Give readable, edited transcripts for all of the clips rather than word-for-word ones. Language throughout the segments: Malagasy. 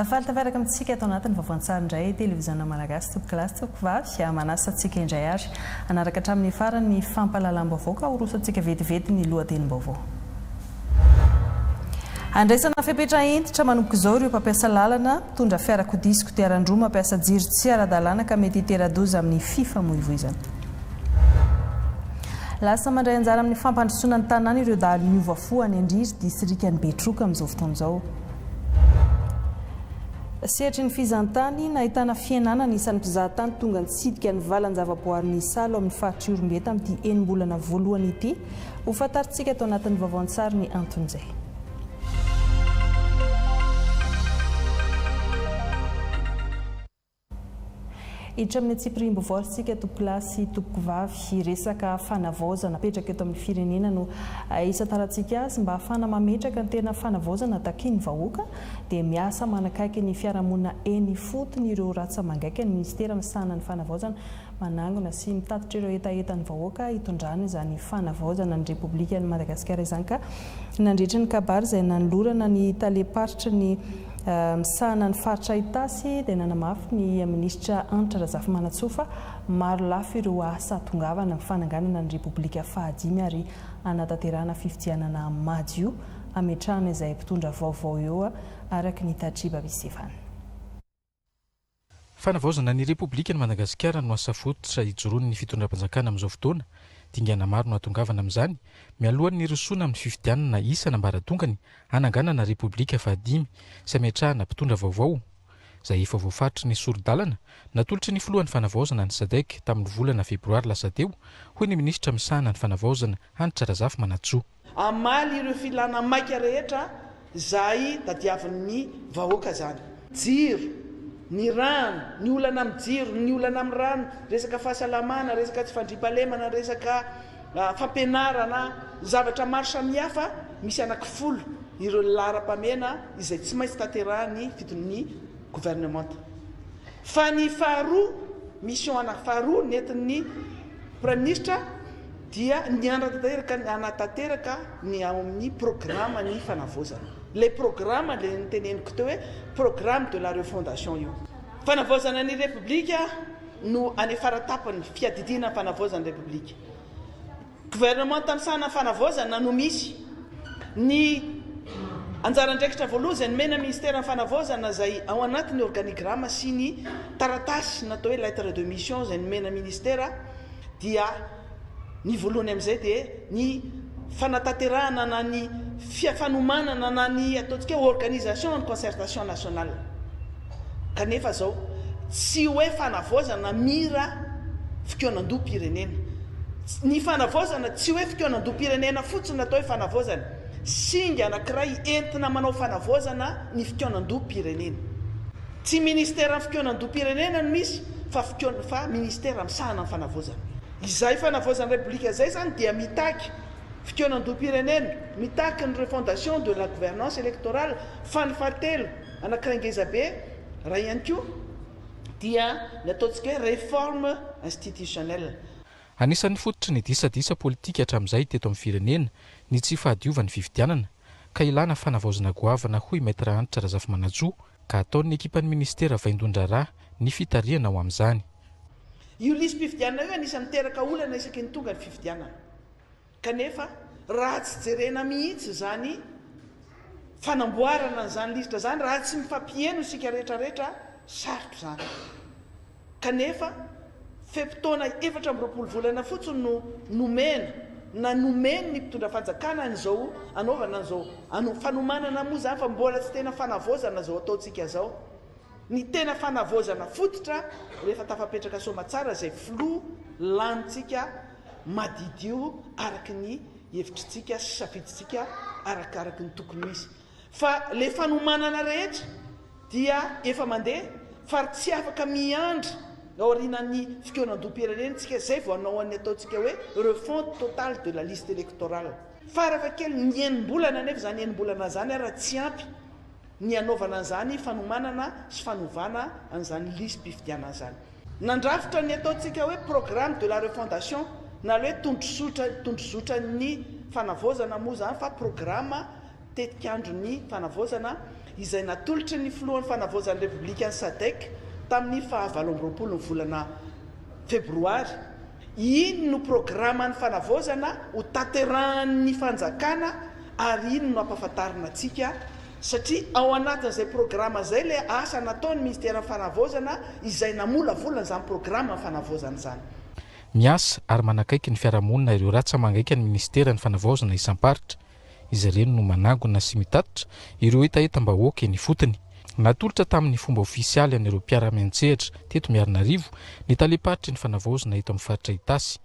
Fahatafaraka amintsika atao anatin'ny vaovoan-tsary indray televiziona malagasy topokilasy tokivavy manasa antsika indray ary anaraka hatramin'ny farany fampahalalam-baovao ka horosantsika vetivety ny lohatenim-baovao. Andraisana fepetra entitra manomboka izao ireo mpampiasa lalana mitondra fiarakodia sy kodiaran-droa mampiasa jiro tsy ara-dalàna ka mety hitera-doza amin'ny fifamoivoizana. Lasa mandray anjara amin'ny fampandrosoana ny tanàna ireo dahalo miova fo any Andriry distrikan'ny Betroka amin'izao fotoana izao. Sehatry ny fizantany nahitana fiainana isan'ny mpizahatany tonga nitsidika ny valan-javaboary ny Salo amin'ny faritry Orombeta amin'ity enim-bolana voalohany ity ho fantarintsika atao anatin'ny vaovoan-tsary ny anton'izay. Hiditra amin'ny tsipirim-bovoaritsika topokilasy topokivavy resaka fanavaozana petraka eto amin'ny firenena no isatarantsika azy mba ahafana mametraka ny tena fanavaozana takiany vahoaka dia miasa manakaiky ny fiarahamonina eny fotony ireo ratsa-mangaika ny ministera misahana ny fanavaozana manangona sy mitatitra ireo etaetan'ny vahoaka hitondrana izany fanavaozana ny Repoblikan'i Madagasikara izany ka nandritra ny kabary izay nanolorana ny taleparitra ny misahana ny faritra Itasy dia nanamafy ny minisitra Antitra Razafy Manatsofa maro lafo ireo asa tongavana amin'ny fananganana ny Repoblika fahadimy ary anatanterahana fifidianana madio ametrahana izay mpitondra vaovao eo araka ny Tatriba Bisefana. Fanavaozana ny Repoblikan'i Madagasikara no asa fototra hijoroan'ny fitondram-panjakana amin'izao fotoana. Dingana maro no atongavana amin'izany mialohan'ny rosoana amin'ny fifidianana isana ambaratongany hananganana Repoblika fahadimy sy ametrahana mpitondra vaovao. Izay efa voafaritry ny sorodalana natolotry ny filohan'ny fanavaozana ny SADC tamin'ny volana febroary lasa teo hoy ny ministra misahana ny fanavaozana Antitra Razafy Manatsoa. Amaly ireo filana maika rehetra izay tadiavin'ny vahoaka zany. Jiro, ny rano, ny olana amin'ny jiro, ny olana amin'ny rano, resaka fahasalamana, resaka tsy fandriampahalemana, resaka fampianarana, zavatra maro samihafa misy anankifolo ireo laharam-pamena izay tsy maintsy tanterahany fitony gouvernement. Fa ny faharoa, mission anafaharoa nentin'ny Prime Ministre dia ny anatanteraka ny ao amin'ny programme ny fanavaozana. Les programmes le niteneniko teo hoe programme de la refondation io. Fanavaozana ny Repoblika no any faratapany fiadidina fanavaozana ny Repoblika. Gouvernement tamsana fanavaozana no misy ny anjara andraikitra voalohany izay nomena ministère fanavaozana izay ao anatin'ny organigramme sy ny taratasy natao hoe lettre de mission izay nomena ministère dia ny voalohany amin'izay dia ny fanatanterahana na ny fanomanana na ny ataontsika organisation de concertation nationale. Kanefa zao tsy hoe fanavaozana mira fikonan-doha-pirenena. Ny fanavaozana tsy hoe fikonan-doha-pirenena fotsiny natao hoe fanavaozana. Singa anankiray entina manao fanavaozana ny fikonan-doha-pirenena. Tsy ministère fikonan-doha-pirenena no misy fa ministère misahana ny fanavaozana. Izay fanavaozana Repoblika zay zany dia mitaky fikonan-doha-pirenena, mitaky ny refondation de la gouvernance électorale, fanifatelo anankiray ngeza be raha ihany koa dia ny ataontsika hoe réforme institutionnelle. Anisan'ny fototry ny disadisa politika hatramin'izay teto amin'ny firenena ny tsy fahadiovan'ny fifidianana ka ilana fanavaozana goavana hoy Maître Antitra Razafy Manatsoa ka ataon'ny ekipan'ny ministera vaindondraraha ny fitariana ao amin'izany. Io lisam-pifidianana io anisan'ny miteraka olana isaky ny tonga ny fifidianana. Kanefa raha tsy jerena mihitsy zany fanamboarana n'izany lisitra zany raha tsy mifampieno isika rehetrarehetra sarotro zany. Kanefa fepitaona 4 volana fotsiny no nomena na nomeny ny mpitondra fanjakana an'izao anaovana an'izao fanomanana moa zany fa mbola tsy tena fanavaozana zao ataontsika zao. Ny tena fanavaozana fototra rehefa tafapetraka somatsara izay flo lanitsika madidio araky ny hevitritsika sy safiditsika arakaraky ny tokony misy. Fa le fanomanana rehetra dia efa mandeha fa tsy afaka miandry aorinan'ny fikonan-doha-pirenentsika zay vao anao an'ny ataontsika hoe refonte totale de la liste électorale. Farafa kely ny enim-bolana nefa zany enim-bolana zany raha tsy ampy ny anaovana an'izany fanomanana sy fanovana an'izany lisam-pifidianana zany. Nandrafitra ny ataontsika hoe programme de la refondation na hoe tondrozotra ny fanavaozana moa zany fa programme tetikandro ny fanavaozana izay natolotry ny filohan'ny fanavaozan'ny repoblika ny sadek tamin'ny 20 ny volana febroary. Iny no programma ny fanavaozana ho taterahan'ny fanjakana ary iny no ampahafantarina antsika satria ao anatin'izay programma izay le asa nataon'ny ministera ny fanavaozana izay namolavolana izany programma ny fanavaozana izany. Miasa ary manakaiky ny fiarahamonina ireo ratsa mangaika ny ministera ny fanavaozana isamparitra. Izy ireny no manangona sy mitatitra ireo etaetam-bahoaka eny fotony. Natolotra tamin'ny fomba ofisialy an'ireo mpiara-miantsehatra teto Miarinarivo ny taleparitry ny fanavaozana eto amin'ny faritra Itasy.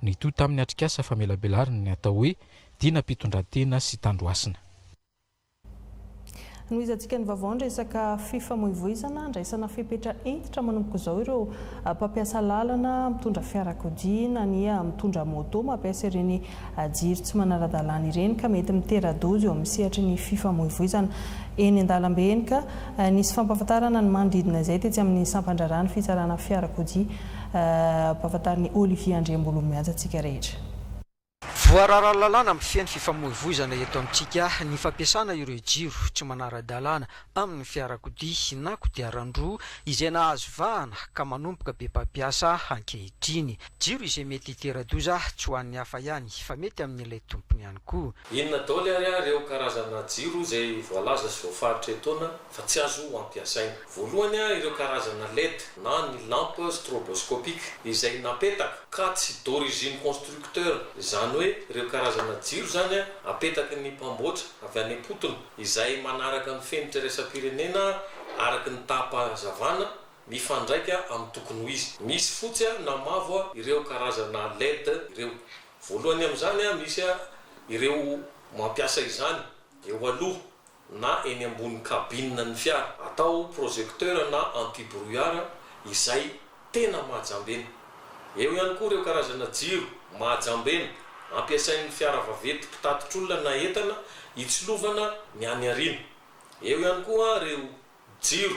Nitoy tamin'ny atrikasa famelabelariny ny atao hoe dina mpitondran-tena sy tandroasina. No izantsika ny vaovao resaka fifamoivoizana andraisana fepetra entitra manomboka izao ireo mpampiasa lalana mitondra fiarakodia na ny mitondra moto mampiasa ireny jiro tsy manara-dalàna ireny ka mety mitera-dozy eo amin'ny sehatra ny fifamoivoizana eny an-dalambe eny ka nisy fampahafantarana ny manodidina izay tetsy amin'ny sampandrarany fitsarana fiarakodia mpahafantariny Olivier Andriambolo mianja antsika rehetra. Voarara lalàna amin'ny fiain'ny fifamoivoizana eto amintsika ny fampiasana ireo jiro tsy manara-dalàna amin'ny fiarakodia na kodiaran-droa izay nahazo vahana ka manomboka be mpampiasa ankehitriny. Jiro izay mety hitera-doza tsy ho an'ny hafa ihany fa mety amin'ilay tompony ihany koa. Inona daholo ary ireo karazana jiro izay voalaza sy voafaritra etoana fa tsy azo ampiasaina. Voalohany ireo karazana LED na ny lampe stroboscopique izay napetaka ka tsy d'origine constructeur, izany hoe ireo karazana jiro zany apetaky ny mpamboatra avy any am-potony izay manaraka ny fenitra iraisam-pirenena araky ny tapa-hazavana mifandraika amin'ny tokony ho izy. Misy fotsy na mavo ireo karazana LED ireo. Voalohany amin'izany misy ireo mampiasa izany eo aloha na eny ambony kabinina ny fiara atao projecteur na anti-brouillard izay tena mahajambena. Eo ihany koa ireo karazana jiro mahajambena ampiasain'ny fiara vaventy mpitatitr'olona na entana hitsilovana ny any arina. Eo ihany koa ireo jiro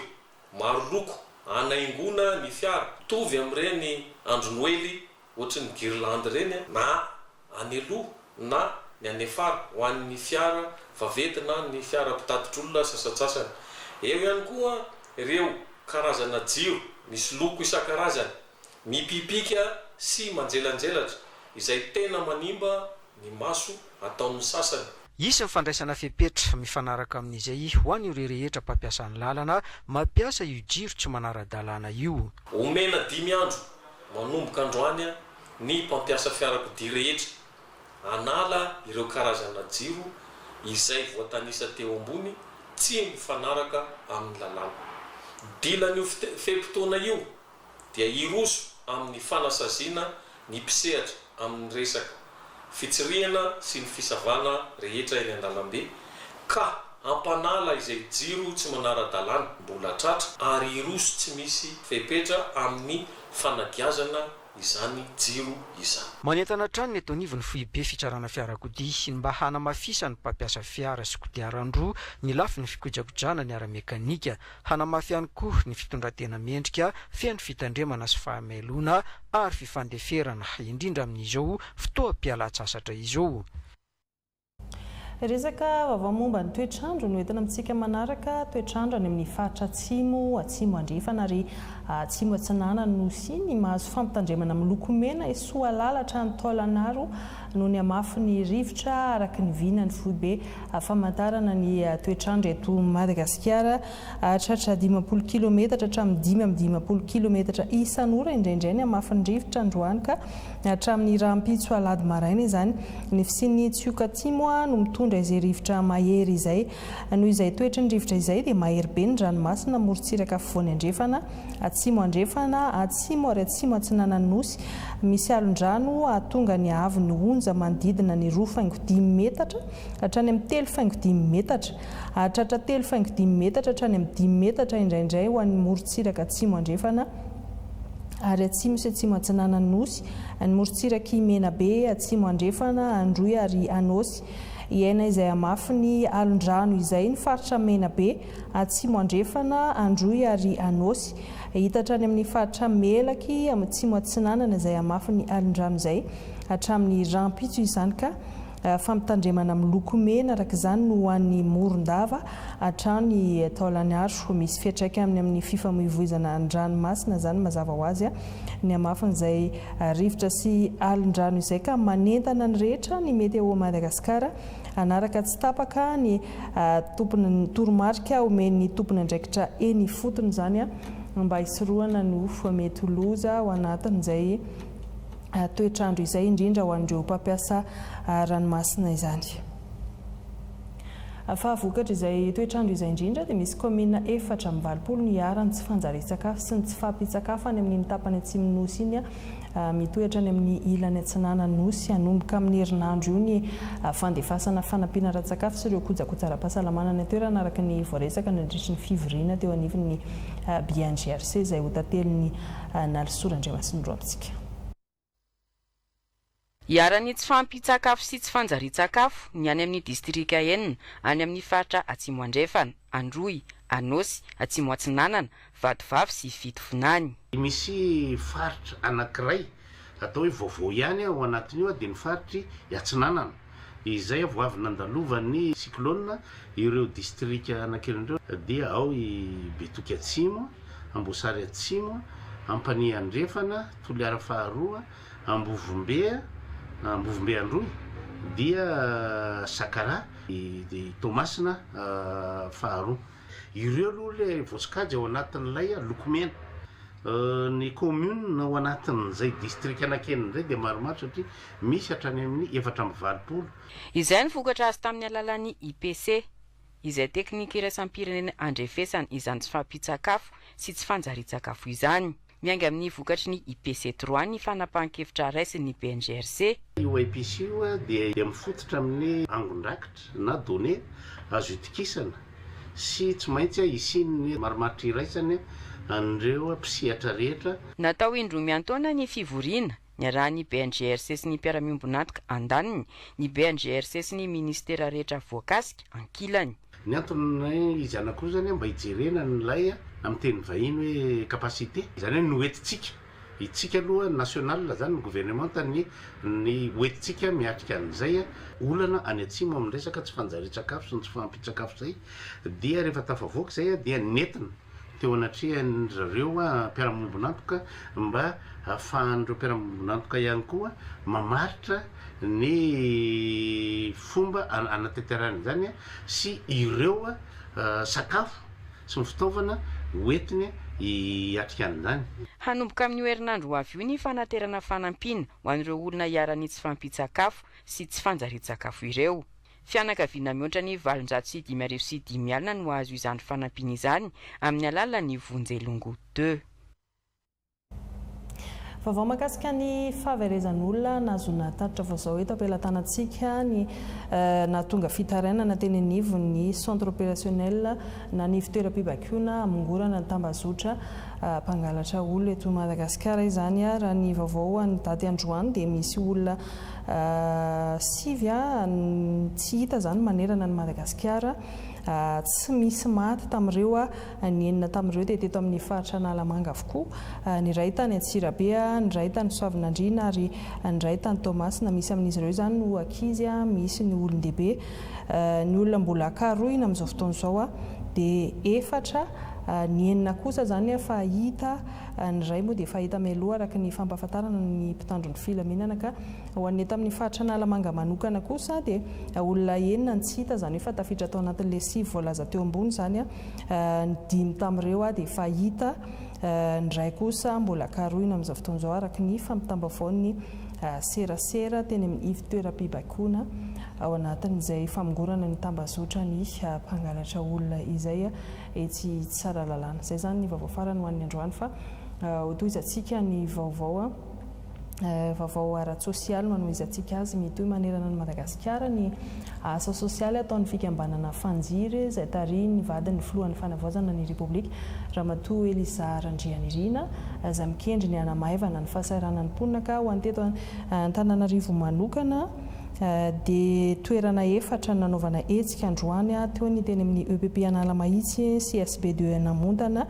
maro loko anaingona ny fiara tovy amin'ireny andro noely ohatry ny guirlande reny na any aloha na ny any afara ho an'ny fiara vaventy na ny fiara mpitatitr'olona sasatsasany. Eo ihany koa ireo karazana jiro misy loko isan-karazany mipipika sy manjelanjelatra izay tena manimba ny maso ataon'ny sasany. Isan'ny fandraisana fepetra mifanaraka amin'izay ho an'ireo rehetra mpampiasa ny lalana mampiasa io jiro tsy manara-dalàna io. Omena 5 andro manomboka androany ny mpampiasa fiarakodia rehetra anala ireo karazana jiro izay voatanisa teo ambony tsy mifanaraka amin'ny lalàna. Dilan'io fe-potoana io dia iroso amin'ny fanasaziana ny mpisehatra amin'ny resaka fitsiriana sy ny fisavana rehetra eny an-dalambe ka ampanala izay jiro tsy manara-dalàna mbola tratra ary iroso tsy misy fepetra amin'ny fanagiazana izany jiro izany. Manentana hatrany ny eto anivon'ny foibe fitsarana fiarakodia mba hanamafisa ny mpampiasa fiara sy kodiaran-droa ny lafi ny fikojakojana ny ara-mekanika, hanamafy ihany koa ny fitondran-tena mendrika, feno fitandremana sy fahamelona ary fifandeferana indrindra amin'izao fotoam-pialan-tsasatra izao. Resaka vaovao momba ny toetrandro no entina amintsika manaraka. Toetrandro any amin'ny faritra atsimo andrefana ary atsimo atsinana no siny mahazo fampitandremana miloko mena Soalalatra ny Taolanaro no ny amafy ny rivotra araky ny vinany foibe famantarana ny toetrandro eto Madagasikara tratra 50 km hatramin'ny 50 km isan'ora indraindray ny amafy ny rivotra androany ka hatramin'ny rampitso alady maraina izany. Ny fisiny Tsioka Atsimo no mitondra izay rivotra mahery izay. Noho izay toetra ny rivotra izay dia mahery be ny ranomasina morontsiraka afovoany andrefana, atsimo andrefana, atsimo ary atsimo atsinana ny nosy. Misy alon-drano atonga ny avy ny onja manodidina ny 2.5 metatra hatrany amin'ny 3.5 metatra, hatratra 3.5 metatra hatrany amin'ny 10 metatra indraindray ho an'ny morontsiraka atsimo andrefana ary atsimo sy atsimo atsinana ny nosy. Ny morontsiraka mena be atsimo andrefana, androy ary anosy. Iaina izay amafy ny alon-drano izay ny faritra mena be atsimo andrefana, androy ary anosy. Hitatrany amin'ny faritra melaky atsimo atsinanana izay amafy ny alon-drano izay hatramin'ny rampitso izany ka fampitandremana amin'ny lokomena araka izany no hoan'ny morondava hatrany taolany aro misy fiatraika amin'ny fifamoivoizana an-dranomasina zany mazava ho azy ny amafana izay rivotra sy alin-drano izay ka manentana ny rehetra ny mety eo Madagasikara anaraka tsy tapaka ny tompony toromarika omen'ny tompony andraikitra eny fotony zany mba hisorohana ny ofo mety loza ao anatin'izay toetrandro izay indrindra ho an'ireo mpampiasa ranomasina izany. Fahavokatra izay toetrandro izay indrindra dia misy komina 420 ny arany tsy fanjarian-tsakafo sy ny tsy fahampian-tsakafo any amin'ny tapany atsimo nosy iny mitoetra any amin'ny ilany atsinana nosy anomboka amin'ny herinandro io ny fandefasana fanampiana ra-tsakafo sy ireo kojakoja-ara-pahasalamana ny toerana araka ny voaresaka nandritry ny fivoriana teo anivon'ny BNGRC izay ho tatelin'ny Nalisorandriamasinoro amintsika. Iarany tsy fahampian-tsakafo sy tsy fanjarian-tsakafo ny any amin'ny distrika enina any amin'ny faritra Atsimo Andrefana, Androy, Anosy, Atsimo Atsinanana, Vadivavy sy Fitovinany. Misy faritra anankiray atao hoe vaovao ihany ao anatin'io dia ny faritry Atsinanana. Izay avy avy nandalovan'ny cyclone ireo distrika anankiray dia ao i Betoky Atsimo, Amboasary Atsimo, Ampania Andrefana, Toliara Faharoa, Ambovombe Androy, dia Sakara, Tomasina Faharoa. Ireo aloha le voasokajy ao anatin'ilay lokomena. Ny commune ao anatin'izay distrika anankiray izay dia maromaro satria misy hatrany amin'ny 420. Izay ny vokatra azy tamin'ny alalan'ny IPC, izay teknika iraisam-pirenena andrefesana izany tsy fahampian-tsakafo sy tsy fanjarian-tsakafo izany. Mianga amin'ny vokatry ny IPC3 ny fanapahan-kevitra raisin'ny BNGRC. Io IPC io dia mifototra amin'ny angon-drakitra na donné azo itokisana sy tsy maintsy isin'ny marimaritra iraisany an'ireo mpisihatra rehetra. Natao indroa miantoana ny fivoriana ny arahan'ny BNGRC sy ny mpiara-miombonatoka andaniny, ny BNGRC sy ny ministera rehetra voakasika ankilany. Ny antony izy anankiroa zany mba hijerena nylay amin'ny teny vahiny hoe capacité, izany hoe noentintsika. Itsika aloha national zany ny gouvernement ny oentintsika miatrika an'izay olana any atsimo amin'ny resaka tsy fanjarian-tsakafo sy ny tsy fahampian-tsakafo zay dia rehefa tafavoaka zay dia nentina teo anatrehan'ireo mpiara-miombonatoka mba ahafahan'ireo mpiara-miombonatoka ihany koa mamaritra ny fomba anatanterahana zany sy ireo sakafo sy ny fitaovana hoentiny hiatrika an'izany. Hanomboka amin'ny herinandro ho avy io ny fanaterana fanampiana ho an'ireo olona iarany tsy fahampian-tsakafo sy tsy fanjarian-tsakafo ireo. Fianakaviana mihoatra ny 705 alina no azo izany fanampiana izany amin'ny alalan'ny Vonjelongo 2. Vaovao mahakasika ny fahaverezan'olona nazona taritra vaozao eto ampelantanantsika ny nahatonga fitarainana teny anivon'ny centre opérationnel na ny fitoeram-pibakiona amongorana ny tambazotra mpangalatra olona eto Madagasikara izany raha ny vaovao ny daty androany dia misy olona 5 tsy hita zany manerana ny Madagasikara tsy misy maty tamin'ireo ny enina tamin'ireo teto amin'ny faritra Analamanga avokoa ny ray tany Antsirabe ny ray tany Soavinandriana ary ny ray tany Tomasina misy amin'izy ireo zany no ankizy misy ny olon-dehibe ny olona mbola akaroina amin'izao fotoana izao dia 4 ny enina kosa zany fa hita ny ray moa dia fahita mialoha araka ny fampahafantarana ny mpitandro ny filaminana ka ho an'ny eto amin'ny faritra Analamanga manokana kosa dia olona enina tsy hita zany hoe fa tafiditra tao anatin'ilay 5 voalaza teo ambony zany ny 5 tamin'ireo dia fahita ny ray kosa mbola akaroina amin'izao fotoana izao araka ny fampitam-baovaon'ny serasera teny amin'ny fitoeram-pibakiona ao anatin'izay famongorana ny tambazotra ny mpangalatra olona izay etsy tsara lalàna. Izay zany ny vaovao farany ho an'ny androany fa hotoizantsika ny vaovao ara-tsosialy no anohizantsika azy mitohy manerana ny Madagasikara ny asa sosialy ataon'ny fikambanana fanjiry izay tariny vadiny filohan'ny fanavaozana ny Repoblika Ramatoa Elisa Randrianirina izay mikendry ny anamaivana ny fahasahiranany mponina ka ho anteto Antananarivo manokana dia toerana 4 nanaovana etsika androany teo ny teny amin'ny EPP Analamahitsy CSB2 Namontana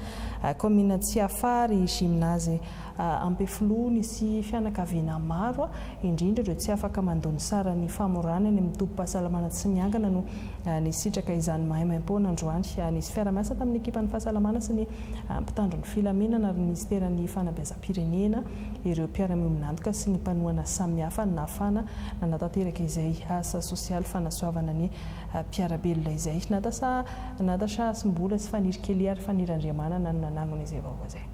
commune Tsiafary gymnase ampefilony sy fianakaviana maro indrindra ireo tsy afaka mandony sara ny famorana ny mitombo-pahasalamana tsy miangana no nisitraka izany mahaimaim-poana androany. Nisy fiara-miasa tamin'ny ekipan'ny fahasalamana sy ny mpitandro ny filaminana ary ministeran'ny fanabeazam-pirenena ireo mpiara-miominantoka sy ny mpanohana samihafa nafana nanatanteraka izay asa sosialy fanasoavana ny mpiarabelona izay nadasa simbola sy faniry kely ary fanirandriamanana no nanangona izay vaovao izay.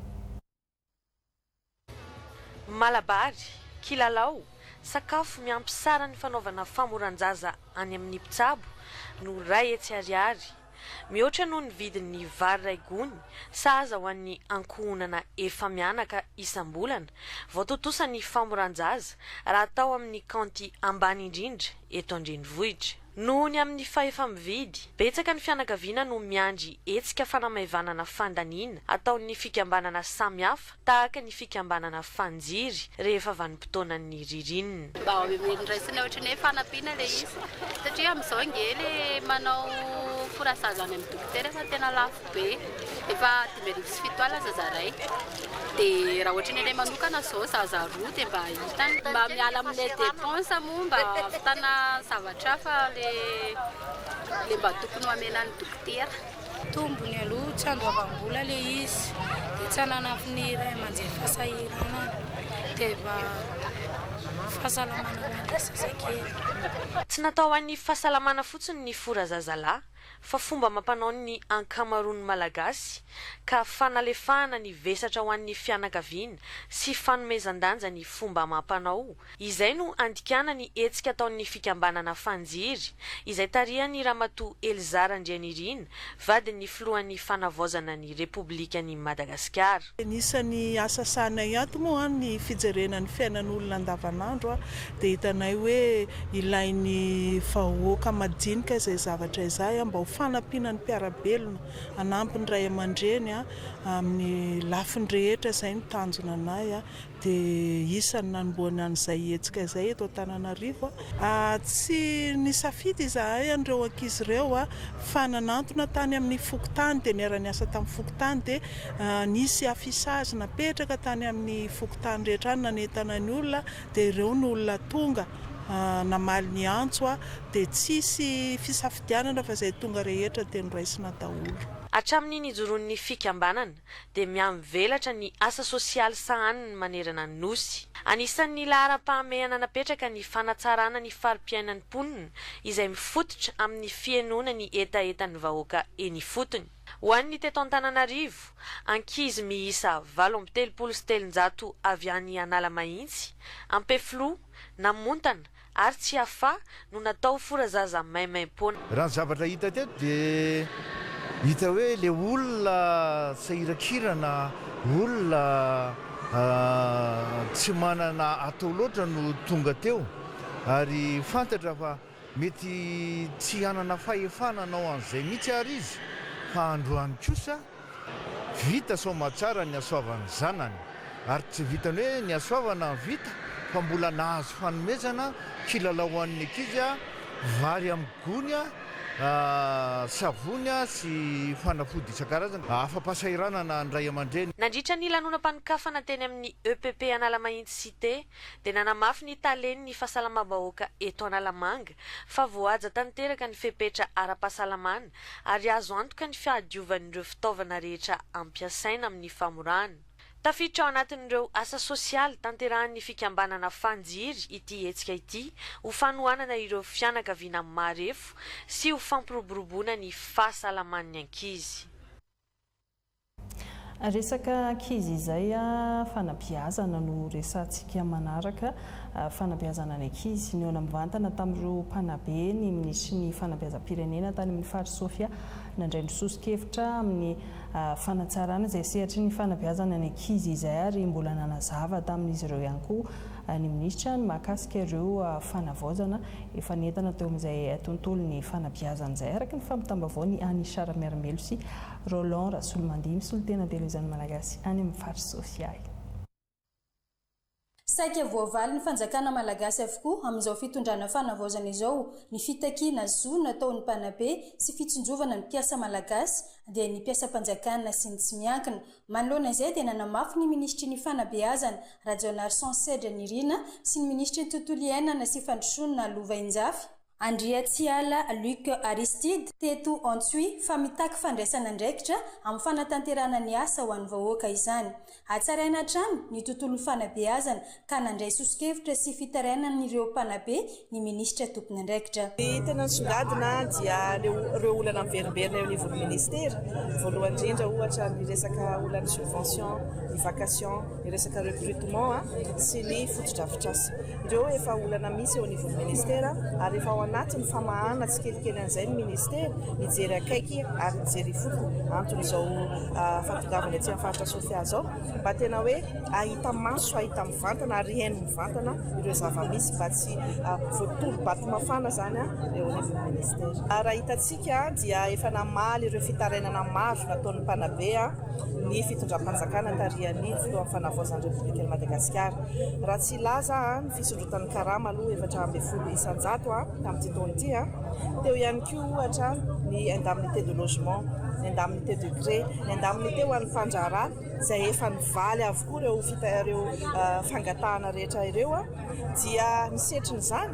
Malabary, kilalao, sakafo miampy sara ny fanaovana famoran-jaza any amin'ny mpitsabo no ray etsy ariary. Mihoatra noho ny vidin'ny vary ray gony sahaza ho an'ny ankohonana efa mianaka isam-bolana voatotosa ny famoran-jaza raha atao amin'ny kanty ambany indrindra eto an-drenivohitra. Noho ny amin'ny fahefa-mividy, betsaka ny fianakaviana no miandry hetsika fanamaivana fandaniana ataon'ny fikambanana samihafa tahaka ny fikambanana fanjiry rehefa vanim-potoanan'ny ririnina. Mba mirindraisina ohatra ny fanampiana le izy satria amin'izao ngely manao forasazana amin'ny dokotera fa tena lafo be efa 5,700 zaza ray dia raha ohatra ny ilay manokana zao zaza roa dia mba hitany mba miala amin'ilay dépense moa mba vitana zavatra hafa le mba tokony hoamenan'ny dokotera. Tombony aloha tsy andoavam-bola le izy dia tsy hananafiny ray aman-jery fasahirana dia mba fahasalamana hoan'ny zazakely. Tsy natao an'ny fahasalamana fotsiny ny fora zazalahy fa fomba mampanao ny ankamaroan'ny malagasy ka fanalefahana ny vesatra ho an'ny fianakaviana sy fanomezan-danja ny fomba mampanao. Izay no andikana ny hetsika ataon'ny fikambanana fanjiry izay tarihany Ramatoa Elzara Andrianirina vadin'ny filohan'ny fanavaozana ny Repoblikan'i Madagasikara. Anisan'ny asa sanay ato moa ny fijerenan'ny fiainan'olona andavanandro dia hitanay hoe ilain'ny vahoaka madinika izay zavatra izay mba ho fanampiana ny mpiarabelona anampy ny ray aman-dreny amin'ny lafiny rehetra izay ny tanjona anay dia isany nanomboana an'izay hetsika izay eto Antananarivo. Tsy nisafidy izahay an'ireo ankizy ireo fa nanantona tany amin'ny fokotany dia niara-niasa tamin'ny fokotany dia nisy afisazy napetraka tany amin'ny fokotany rehetra any nanentana ny olona dia ireo ny olona tonga namaly ny antso dia tsisy fisafidianana fa izay tonga rehetra dia noraisina daholo. Hatramin'ny nijoroan'ny fikambanana dia miamivelatra ny asa sosialy sahaniny manerana ny nosy. Anisan'ny laharam-pahamehana napetraka ny fanatsarana ny fari-piainan'ny mponina izay mifototra amin'ny fienoana ny etaetan'ny vahoaka eny fotony. Ho an'ny teto Antananarivo, ankizy miisa 7,700 avy any Analamahitsy, Ampefiloha, Namontana ary tsy hafa no natao forazaza maimaim-poana. Raha ny zavatra hita teto dia hita hoe le olona sahirakirana, olona tsy manana atao loatra no tonga teo ary fantatra fa mety tsy hanana fahefana anao an'izay mihitsy ary izy fa androany kosa vita somatsara ny asoavany zanany ary tsy vitany hoe ny asoavana vita fa mbola nahazo fanomezana kilalao an'ny ankizy vary amin'ny gony savony sy fanafody isan-karazany afa-pasahiranana ny ray aman-dreny. Nandritra ny lanonam-panokafana teny amin'ny EPP Analamahitsy Cité dia nanamafy ny talen'ny fahasalamam-bahoaka eto Analamanga fa voaja tanteraka ny fepetra ara-pahasalamana ary azo antoka ny fiadiovan'ireo fitaovana rehetra ampiasaina amin'ny famorana. Tafiditra ao anatin'ireo asa sosialy tanterahan'ny fikambanana fanjiry ity hetsika ity ho fanohanana ireo fianakaviana marefo sy ho fampiroboroboana ny fahasalaman'ny ankizy. Resaka ankizy izay fanabeazana no resantsika manaraka fanabeazana ny ankizy ny eo mivantana tamin'ireo mpanabe ny minisitry ny fanabeazam-pirenena tany amin'ny fary Sofia nandray ny sosokevitra amin'ny fanatsarana izay sehatra ny fanabeazana ny ankizy izay ary mbola nanazava tamin'izy ireo ihany koa ny minisitra ny mahakasika ireo fanavaozana efa nentana teo amin'izay tontolo ny fanabeazana izay araka ny fampitambavao ny Any Sara Miaramelo sy Roland Rasolomandimy solitena televizany malagasy any amin'ny fary Sofia. saika voavaly ny fanjakana malagasy avokoa amin'izao fitondrana fanavaozana izao ny fitakiana zo nataon'ny mpanabe sy fitsinjovana ny mpiasa malagasy dia ny mpiasa mpanjakana sy ny tsy miankina manoloana izay dia nanamafy ny ministry ny fanabeazana Rajonar Sansedra Nirina sy ny ministry ny tontolo iainana sy fandrosoana Lovainjafy Andrea Tsiala Luc Aristide teto antsui fa mitaky fandraisana andraikitra amin'ny fanatanterana ny asa ho an'ny vahoaka izany. Hatsaraina hatrany ny tontolon'ny fanabeazana ka nandray sosikevitra sy fitarainan'ireo mpanabe ny ministra tompony andraikitra. Ny tena songadina dia ireo olana miverimberina eo anivon'ny ministera. Voalohany indrindra ohatra ny resaka olana subvention, ny vacation, ny resaka recrutement sy ny fotodrafitrasa. Ireo efa olana misy eo anivon'ny ministera ary efa anatin'ny famahana tsy kelikely an'izay ny ministera mijery akaiky ary mijery fotony anton'izao fatongavana aty amin'ny faritra Sofia zao mba tena hoe ahita maso ahita mivantana ary haino mivantana ireo zava-misy mba tsy voatolo bato mafana zany eo anivon'ny ministera. Raha hitantsika dia efa namaly ireo fitarainana maro nataon'ny mpanabe ny fitondram-panjakana tarihan'ny fotoan'ny fanavaozan'ny Repoblikan'i Madagasikara. Raha tsy laza ny fisondrotan'ny karama aloha 700 isanjato tamin'ity taona ity teo ihany koa ohatra ny indemnité de logement, ny indemnité de gré, ny indemnité ho an'ny mpandraharaha izay efa nivaly avokoa ireo fangatahana rehetra ireo dia ny setrin'izany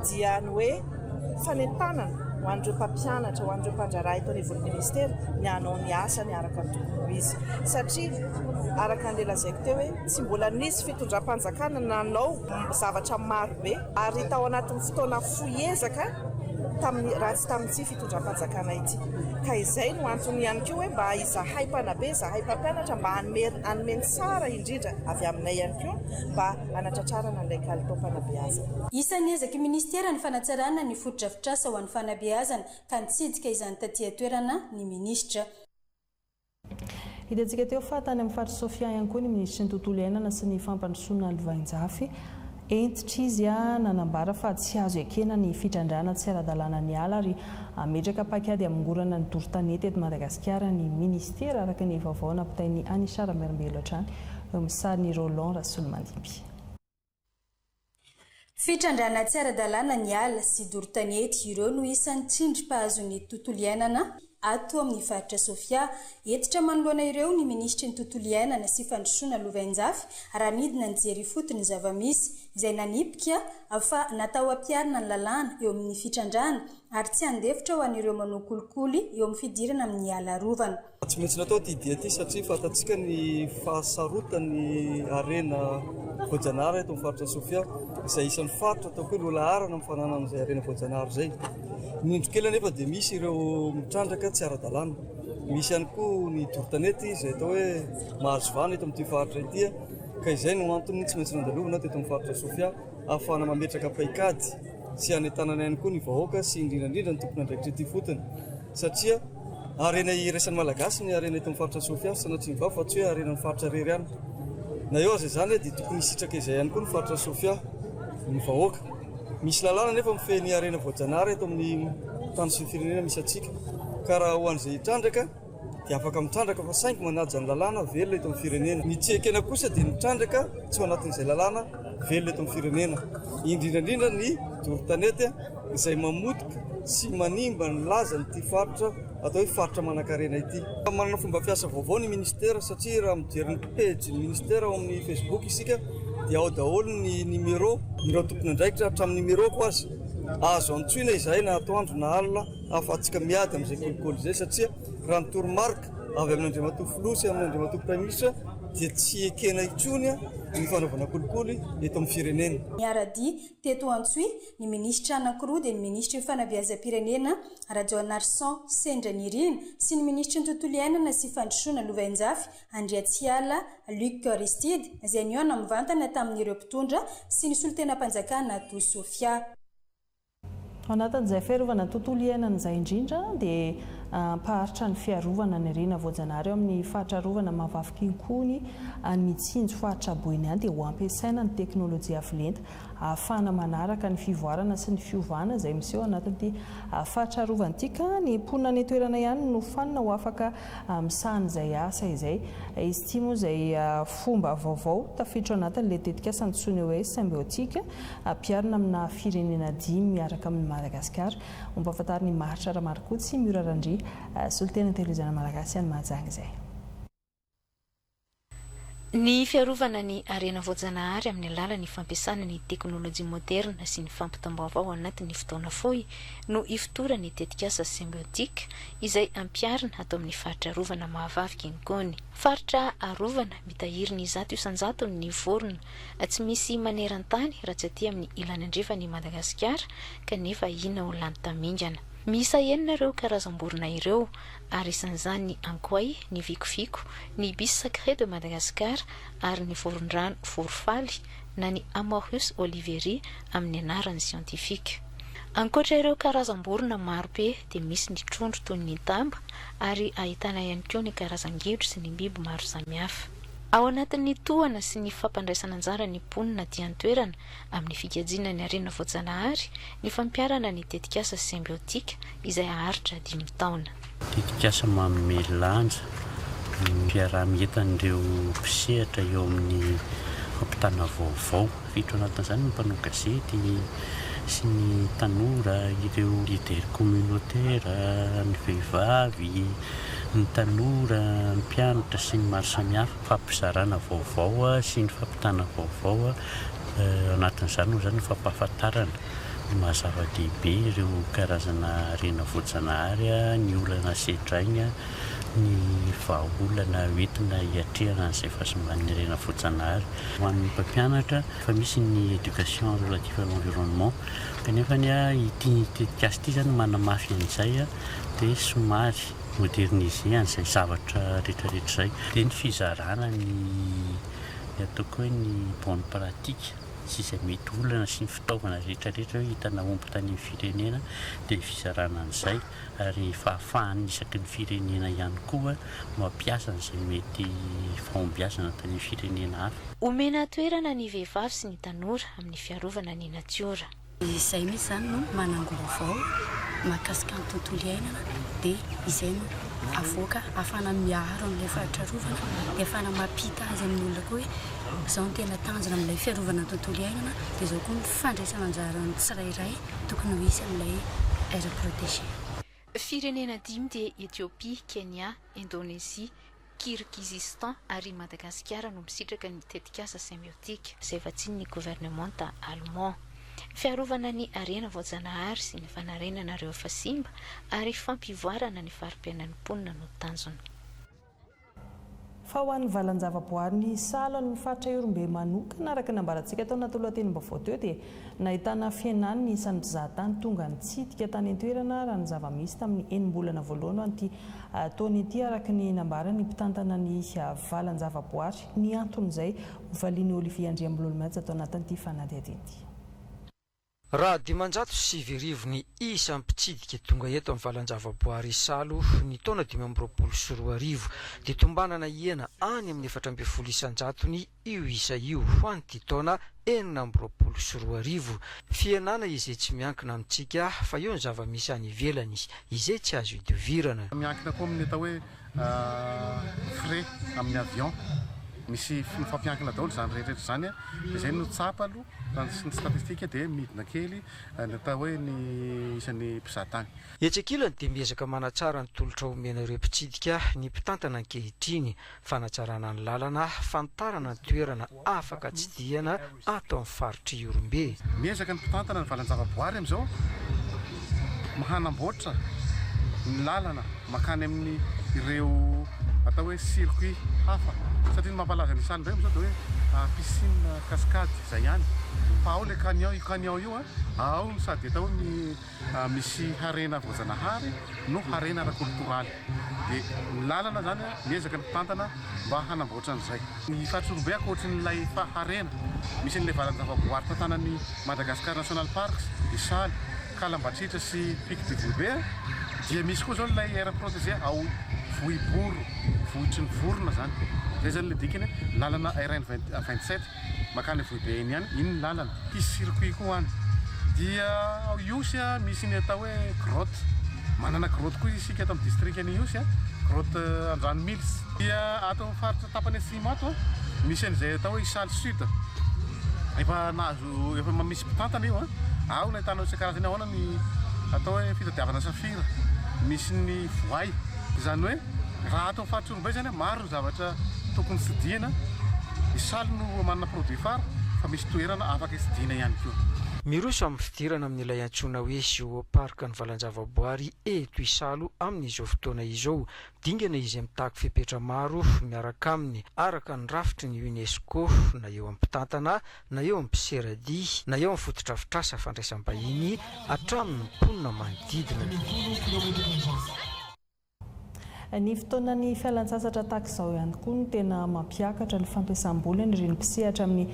dia ny hoe fanentanana ho an'ireo mpampianatra ho an'ireo mpandraharaha eto anivon'ny ministera ny hanao ny asany araka ny tokony izy satria araka ny lazaiko teo hoe tsy mbola nisy fitondram-panjakana nanao zavatra maro be ary tao anatin'ny fotoana foezaka raha tsy tamin'ity fitondram-panjakana ity ka izay no antony ihany koa hoe mba izahay mpanabe izahay mpampianatra mba hanomeny tsara indrindra avy aminay ihany koa mba hanatratrarana ilay kalitao mpanabeazana. Isan'ny ezaky ministera ny fanatsarana ny fotodrafitrasa ho an'ny fanabeazana ka nitsidika izany taty toerana ny ministra. Hitantsika teo fa tany amin'ny faritra Sofia ihany koa ny ministry ny tontolo iainana sy ny fampandrosoana Lovainjafy entitra izy nanambara fa tsy azo ekena ny fitrandrana tsy ara-dalàna ny ala ary ametraka pakady amingorana ny doro-tanety eto Madagasikara ny ministera araka ny vaovao nampitain'ny Anisara Mermbelo hatrany eo amin'ny sariny Roland Rasolomandimby. Fitrandrana tsy ara-dalàna ny ala sy doro-tanety ireo no isan'ny tsindrim-pahazon'ny tontolo iainana ato amin'ny faritra Sofia etitra manoloana ireo ny ministry ny tontolo iainana sy fandrosoana Lovainjafy raha nidina nijery fotony zava-misy izay nanipika fa natao ampiarina ny lalàna eo amin'ny fitrandrana ary tsy andefitra ho an'ireo manao kolikoly eo amin'ny fidirana amin'ny ala rovana. Tsy maintsy natao ity dia ity satria fatatsika ny fahasarotan'ny arena Voajanahary eto amin'ny faritra Sofia izay isan'ny faritra ataoko hoe loalaharana amin'ny fananana an'izay arena Voajanahary izay. Ny indro-kely anefa dia misy ireo mitrandraka tsy ara-dalàna. Misy ihany koa ny doro-tanety izay atao hoe mahazo vana eto amin'ity faritra ity ka izay no antony tsy maintsy nandalovana teto amin'ny faritra Sofia ahafahana mametraka paikady sy hanetanana ihany koa ny vahoaka sy indrindrandrindra ny tompony andraikitra ity fotony satria arena iraisany malagasy ny arena eto amin'ny faritra Sofia sanatriany vao fa tsy hoe arena ny faritra rery ihany. Na eo aza izany dia tokony hisitraka izay ihany koa ny faritra Sofia ny vahoaka. Misy lalàna nefa mifehy ny arena Voajanahary eto amin'ny tany sy ny firenena misy atsika ka raha ho an'izay trandraka dia afaka mitrandraka fa saingy manaja ny lalàna velona eto amin'ny firenena. Ny tsy ekena kosa dia mitrandraka tsy ho anatin'izay lalàna velona eto amin'ny firenena. Indrindrandrindra ny doro-tanety izay mamotika sy manimba ny laza nyity faritra atao hoe faritra manan-karena ity. Manana fomba fiasa vaovao ny ministera satria raha mijery ny page ny ministera ao amin'ny Facebook isika dia ao daholo ny numéro ireo tompony andraikitra hatramin'ny numéro ko azy azo antsoina izahay na atoandro na alina ahafahantsika miady amin'izay kolikoly izay satria raha ny toromarika avy amin'ny Andriamatoa Filoha sy amin'ny Andriamatoa Prime Ministre dia tsy ekena intsony ny fanaovana kolikoly eto amin'ny firenena. Miaradi teto antsui ny ministra anankiroa dia ny ministry ny fanabeazam-pirenena Rajonar Sansedra Nirina sy ny ministry ny tontolo iainana sy fandrosoana Lovainjafy Andrea Tsiala Luc Aristide izay niona mivantana tamin'ireo mpitondra sy ny solon-tenam-panjakana ato Sofia. Anatin'izay fiarovana tontolo iainana izay indrindra dia mpaharitra ny fiarovana ny arena voajanahary eo amin'ny fahatra rovana Mavavikinkony ny Tsinjo fahatra Boeny any dia ho ampiasaina ny teknôlôjia avolenta ahafahana manaraka ny fivoarana sy ny fiovana izay miseho anatin'ity fahatra rovana ity ka ny mponina ny toerana ihany no fanina ho afaka misahana izay asa izay. Izy ity moa izay fomba vaovao tafiditra anatin'ilay tetikasa antsoina hoe symbiotika ampiarina amina firenena 10 miaraka amin'ny Madagasikara. Mampahafantariny Maritra Ramarikotsy Miora Randry solitena televizana malagasy any Mahajanga izay. Ny fiarovana ny arena voajanahary amin'ny alalan'ny fampiasana ny teknôlôjia moderna sy ny fampitam-baovao anatin'ny fotoana fohy no ifotoran'ny tetikasa symbiotika izay ampiarina atao amin'ny faritra rovana Mavavikinkony. Faritra arovana mitahiry ny 100 isanjato ny vorona tsy misy maneran-tany raha tsy aty amin'ny ilany andrefany Madagasikara kanefa ina ho lany tamingana. Misa enina ireo karazam-borona ireo ary isan'izany ny ankoay, ny vikoviko, ny bis sacré de Madagascar ary ny voron-drano vorofaly na ny Amorus oliveri amin'ny anarany siantifika. Ankoatra ireo karazam-borona maro be dia misy ny trondro toy ny tamba ary ahitana ihany koa ny karazan-gidro sy ny biby maro samihafa. Ao anatin'ny tohana sy ny fampandraisana anjara ny mponina dian-toerana amin'ny fikajiana ny arena voajanahary ny fampiarana ny tetikasa symbiotika izay aharitra 5 taona. Tetikasa manome lanja mpiara-mientan'ireo mpisehatra eo amin'ny fampitana vaovao. Fiditra anatin'izany ny mpanao gazety sy ny tanora, ireo leader communautaire, ny vehivavy, ny tanora, ny mpianatra sy ny maro samihafa, fampizarana vaovao sy ny fampitana vaovao anatin'izany moa zany ny fampahafantarana ny mahazava-dehibe ireo karazana arena voajanahary, ny olana sedraigna, ny vahaolana hoentina hiatrehana an'izay fahasimban'ny arena voajanahary. Ho an'ny mpampianatra fa misy ny éducation relative à l'environnement kanefa ity tetikasa ity zany manamafy an'izay dia somary moderniser an'izay zavatra rehetrarehetra izay. Dia ny fizarana ny ataoko hoe ny bonne pratique sy izay mety olana sy ny fitaovana rehetrarehetra hoe hitana omby tany amin'ny firenena dia fizarana an'izay ary fahafahany isaky ny firenena ihany koa mampiasa an'izay mety fahombiazana tany amin'ny firenena hafa. Omena toerana ny vehivavy sy ny tanora amin'ny fiarovana ny natiora. Izay misy zany no manangorovao mahakasika ny tontolo iainana dia izay no avoaka afana miaro amin'ilay faritra rovana dia afana mampita azy amin'ny olona koa hoe izao no tena tanjona amin'ilay fiarovana ny tontolo iainana dia izao koa ny fandraisana anjara ny tsirairay tokony ho isy amin'ilay aire protégé. Firenena 5 dia Ethiopie, Kenya, Indonésie, Kirghizistan ary Madagasikara no misitraka ny tetikasa symbiotika izay vatsiny ny gouvernemanta allemand. Fiarovana ny arena voajanahary sy ny fanarenana ireo fasimba ary fampivoarana ny fari-piainan'ny mponina no tanjona. Fa ho an'ny valan-javaboary ny salo ny faritra Iorombe manokana araka nambarantsika tao anaty lohatenim-baovao teo dia nahitana fienany ny isan'ny mpizahatany tonga nitsidika tany an-toerana raha ny zava-misy tamin'ny enim-bolana voalohany an'ity taona ity araka ny nambarany mpitantana ny valan-javaboary. Ny anton'izay hovaliany Olivier Andriambololomatsy atao anatin'ity fanadihadiana ity. Raha dimanjato sy virivony isa mpitsidika tonga eto amin'ny valan-javaboary salo ny taona 2024 dia tombanana iena any amin'ny 420 isanjatony io isa io ho an'ity taona 2024. Fienana izay tsy miankina amintsika fa eo ny zava-misy any ivelany izay tsy azo hidivirana. Miankina koa amin'ny atao hoe frais amin'ny avion. Misy fampiankina daholo zany rehetrarehetra zany izay no tsapa aloha raha sy ny statistika dia midina kely natao hoe ny isan'ny mpizahatany. Etsekilany dia miezaka manatsara ny tolotra omena ireo mpitsidika ny mpitantana ankehitriny, fanatsarana ny lalana, fantarana ny toerana afaka tsidihana ato amin'ny faritra Iorombe. Miezaka ny mpitantana ny valan-javaboary amin'izao mahanamboatra ny lalana makany amin'ny ireo atao hoe circuit hafa satria ny mampalaza ny sany ndray amin'izao dia hoe piscine cascade izay ihany fa ao ilay canion io ao ny sady atao ny misy harena voajanahary no harena ara-koltoraly dia ny lalana zany miezaka ny mpitantana mba hanamboatra an'izay. Ny faritra Iorombe ankoatry n'ilay harena misy n'ilay valan-javaboary tantanan'ny Madagascar National Parks, Isaly, Kalambatritra sy Pic du Gilbert dia misy koa zao lay air protégé ao vohiboro vohitry ny vorona zany zay zany le dikany lalana RN 27 makany vohibe eny ihany iny lalana pisy circuit koa any dia ao Iosy misy ny atao hoe grotte manana grotte koa isika eto amin'ny district any Iosy grotte Andranomilitsy dia ato amin'ny faritra tapany Atsimato misy an'izay atao hoe Isaly Sud efa nahazo efa misy mpitantana io ao ny ahitana isan-karazany ahoana ny atao hoe fitadiavana safira misy ny voay izany hoe raha ato amin'ny faritra Orombe zany maro ny zavatra tokony tsidihana Isaly no manana produit phare fa misy toerana afaka tsidihana ihany koa. Miroso amin'ny fidirana amin'ilay antsoina hoe Géoparc ny Valanjavaboary eto Isalo amin'izao fotoana izao. Dingana izy mitako fepetra maro miaraka aminy araka ny rafitry ny UNESCO na eo amin'ny mpitantana na eo amin'ny mpiserady na eo amin'ny fotodrafitrasa fandraisam-bahiny hatramin'ny mponina manodidina. Ny fotoanan'ny fialan-tsasatra tahaka izao ihany koa no tena mampiakatra ny fampiasam-bola ireny mpisehatra amin'ny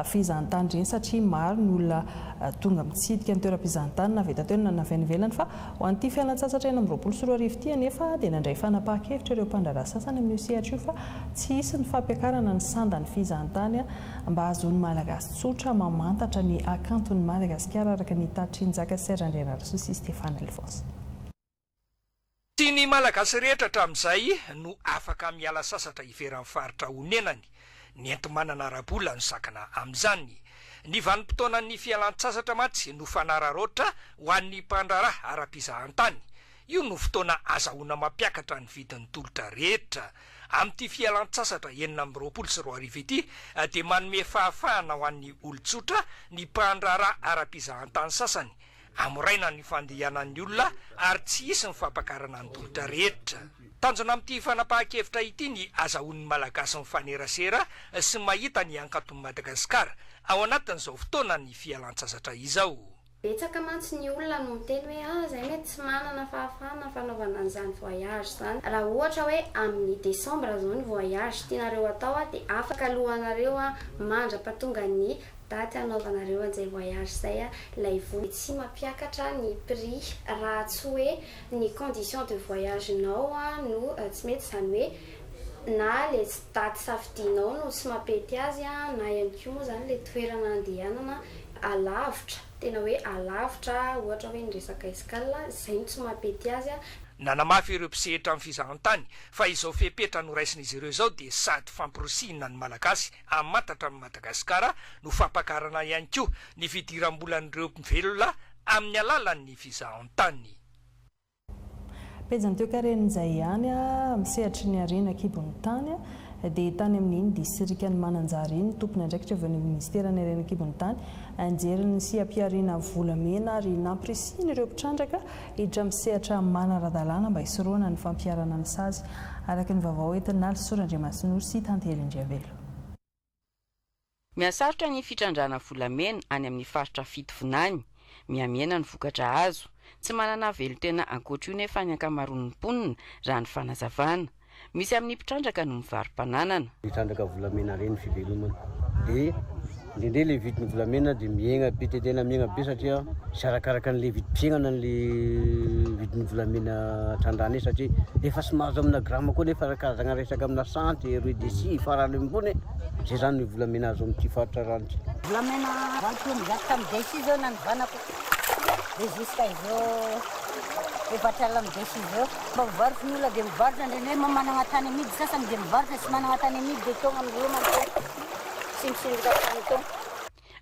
fizahantany ireny satria maro ny olona tonga mitsidika ny toeram-pizahantany na avy eto an-toerana na avy any ivelany fa ho an'ity fialan-tsasatra eny amin'ny 24 ity anefa dia nandray fanapahan-kevitra ireo mpandraraha sasany amin'ny sehatra io fa tsy hisy ny fampiakarana ny sandan'ny fizahantany mba ahazoan'ny malagasy tsotra mamantatra ny akanton'ny Madagasikara araka ny tatriny Nzaka Serge Andrianarosy sy Stéphane Alphonse. Sy ny malagasy rehetra hatramin'izay no afaka miala sasatra iveran'ny faritra honenany ny enti-manana arabola ny sakana amin'izany. Ny vanim-potoanan'ny fialan-tsasatra matsy no fanararoatra ho an'ny mpandraraha ara-pizahantany. Io no fotoana azahoana mampiakatra ny vidin'ny tolotra rehetra. Amin'ity fialan-tsasatra 2024 ity dia manome fahafahana ho an'ny olon-tsotra ny mpandraraha ara-pizahantany sasany. Amoraina ny fandehanan'ny olona ary tsy hisy ny fampakarana ny tolotra rehetra. Tanjona amin'ity fanapahan-kevitra ity ny azahoan'ny malagasy ny fanerasera sy mahita ny ankaton'i Madagasikara ao anatin'izao fotoana ny fialan-tsasatra izao. Betsaka mantsy ny olona no miteny hoe zay mety tsy manana fahafahana fanaovana an'izany voyage zany. Raha ohatra hoe amin'ny Desambra zao ny voyage tianareo atao dia afaka alohanareo mandra-pahatonga ny daty anaovanareo an'izay voyage zay lay vola tsy mampiakatra ny prix raha tsy hoe ny condition de voyage nao no tsy mety zany hoe na le daty safidinao no tsy mampety azy na ihany koa moa zany le toerana andehanana alavitra tena hoe alavitra ohatra hoe ny resaka escale izay no tsy mampety azy. Nanamafy ireo mpisehatra amin'ny fizahantany fa izao fepetra no raisin'izy ireo izao dia sady fampirosinina ny malagasy amantatra amin'ny Madagasikara no fampakarana ihany koa ny fidiram-bolan'ireo mpivelona amin'ny alalan'ny fizahantany. Pejany teo karen'izay ihany misehatry ny arena kibon'ny tany dia tany amin'iny distrikan'ny Mananjary iny tompony andraikitra avy amin'ny ministeran'ny arena kibon'ny tany anjeriny sy ampiariana volamena ary nampirisiny ireo mpitrandraka hiditra misehatra manara-dalàna mba hisoroana ny fampiarana ny sazy araka ny vaovao entin'ny Nalsorandriamasinoro sy Tantely Ndriavelo. Mihasarotra ny fitrandrana volamena any amin'ny faritra Fitovonany, mihamena ny vokatra azo, tsy manana velotena ankoatra io nefa ny ankamaroan'ny mponina raha ny fanazavana. Misy amin'ny mpitrandraka no mivarom-pananana. Mitrandraka volamena reny fivelomana dia indrindray le vidin'ny volamena dia miaigna be tena miaigna be satria sy arakaraka n'le vidim-piainana n'le vidin'ny volamena trandrana satria efa sy mahazo amina grama koa nefa karazana resaka amina santy roy desi farany ambony zay zany ny volamena azo amin'ity faritra ranty. Volamena ranty mizaky tamin'ny desi zao na ny vanako dia jusqu'à izao efatra ala amin'ny desi zao mba mivarotra ny olona dia mivarotra ndreny hoe manana tany amidy sasany dia mivarotra sy manana tany amidy dia tonga amin'ny lomana simsimika tany tao.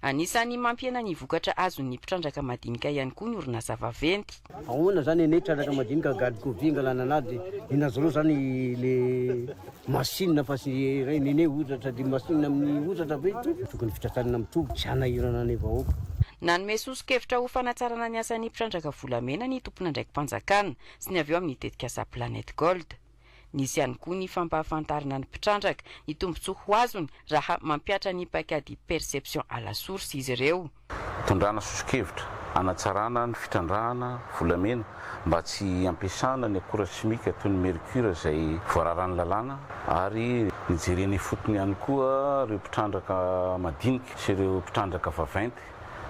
Anisany mampiena ny vokatra azon'ny mpitrandraka madinika ihany koa ny orinasa vaventy. Ahoana zany eny trandraka madinika gady kovinga lanana dia inazoro zany le machine fa sy nene ozatra dia machine amin'ny ozatra be tokony fitratranana mitovy sy hanahirana ny vahoaka. Nanome soso-kevitra ho fanatsarana ny asan'ny mpitrandraka volamena ny tompona ndraiky mpanjakana sy ny avy eo amin'ny tetikasa Planet Gold. Nisy ihany koa ny fampahafantarana ny mpitrandraka ny tombontsoa ho azony raha mampiatra ny pakady perception à la source izy ireo. Tondrana soso-kevitra anatsarana ny fitrandrahana volamena mba tsy ampiasana ny akora simika toy ny mercure izay voararany lalàna ary nijereny fotony ihany koa ireo mpitrandraka madinika sy ireo mpitrandraka vaventy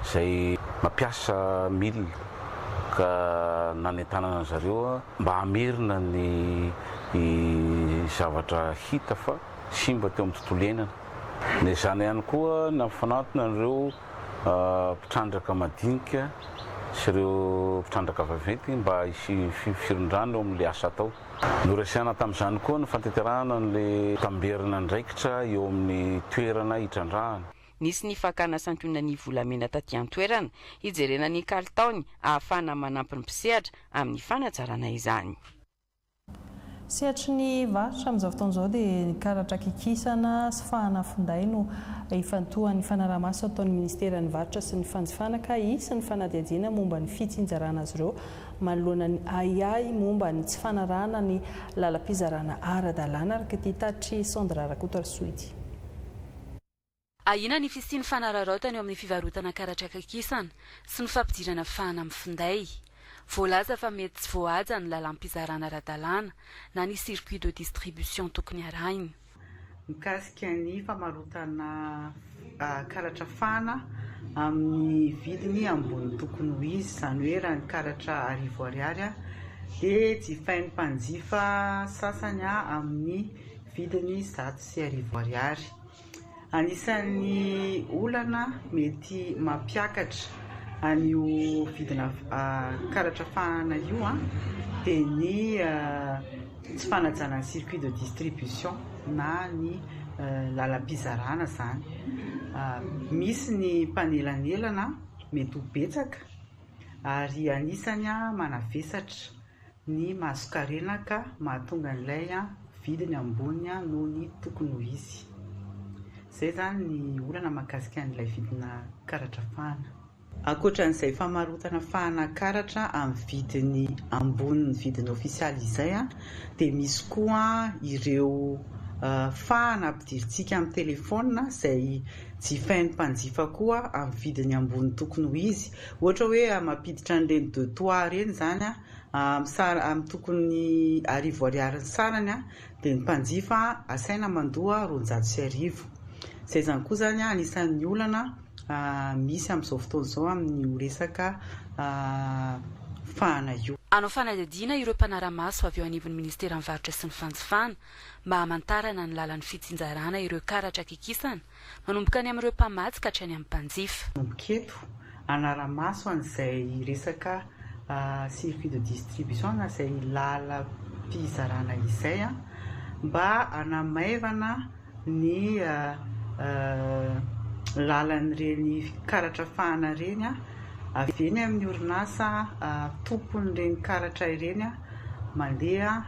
izay mampiasa milina ka nanentanana zareo mba amerina ny zavatra hita fa simba teo amin'ny tontolo iainana. Ny zany ihany koa na mifanatona ireo mpitrandraka madinika sy ireo mpitrandraka vaventy mba hisy firondrano eo amin'le asa atao. Norasiana tamin'izany koa ny fanteterahana n'le tamberina ndraikitra eo amin'ny toerana hitrandrahana. Nisy ny fakana santionana ny volamena taty an-toerana hijerena ny kalitaony ahafahana manampy ny mpisehatra amin'ny fanatsarana izany. Sehatry ny varotra amin'izao fotoan'izao dia karatra kikisana sy fahana finday no ifantohan'ny fanarahamaso ataon'ny ministeran'ny varotra sy ny fanjifana ka isy ny fanadihadiana momba ny fitsinjarana azy ireo manoloana ny aiay momba ny tsy fanarahana ny lalam-pizarana ara-dalàna araka ity tatry Sandra Rakotoarsoity. Ahina ny fisiany fanararaotany eo amin'ny fivarotana karatra kikisana sy ny fampidirana fahana amin'ny finday. Voalaza fa mety tsy voahaja ny lalam-pizarana ara-dalàna na ny circuit de distribution tokony arahina. Mikasika ny famarotana karatra fahana amin'ny vidiny ambony tokony ho izy, izany hoe raha ny karatra arivo ariary dia jifain'ny mpanjifa sasany amin'ny vidiny 100 ariary. Anisan'ny olana mety mampiakatra an'io vidina karatra fahana io dia ny tsy fanajana ny circuit de distribution na ny lalam-pizarana zany. Misy ny mpanelanelana mety ho betsaka ary anisany manavesatra ny masokarena ka mahatonga an'ilay vidiny ambony noho ny tokony ho izy. Zay zany ny olana mahakasika an'ilay vidina karatra fahana. Ankoatran'izay famarotana fahana karatra amin'ny vidiny ambony ny vidiny ofisialy izay dia misy koa ireo fahana ampidirintsika amin'ny telefona izay jifain'ny mpanjifa koa amin'ny vidiny ambony tokony ho izy. Ohatra hoe mampiditra an'ireny 2 toits ireny zany amin'ny tokony arivo ariary ny sarany dia ny mpanjifa asaina mandoa 250. Izay zany koa zany anisan'ny olana misy amin'izao fotoan'izao amin'ny resaka fahana io. Anao fanadihadiana ireo mpanaramaso avy eo anivon'ny ministeran'ny varotra sy ny fanjifana mba hamantarana ny lalan'ny fitsinjarana ireo karatra kikisana manomboka any amin'ireo mpamatsy ka hatrany amin'ny mpanjifa. Manomboketo anaramaso an'izay resaka circuit de distribution na izay lalam-pizarana izay mba hanamaivana ny lalan'ireny karatra fahana ireny avy eny amin'ny orinasa tompon'ireny karatra ireny mandeha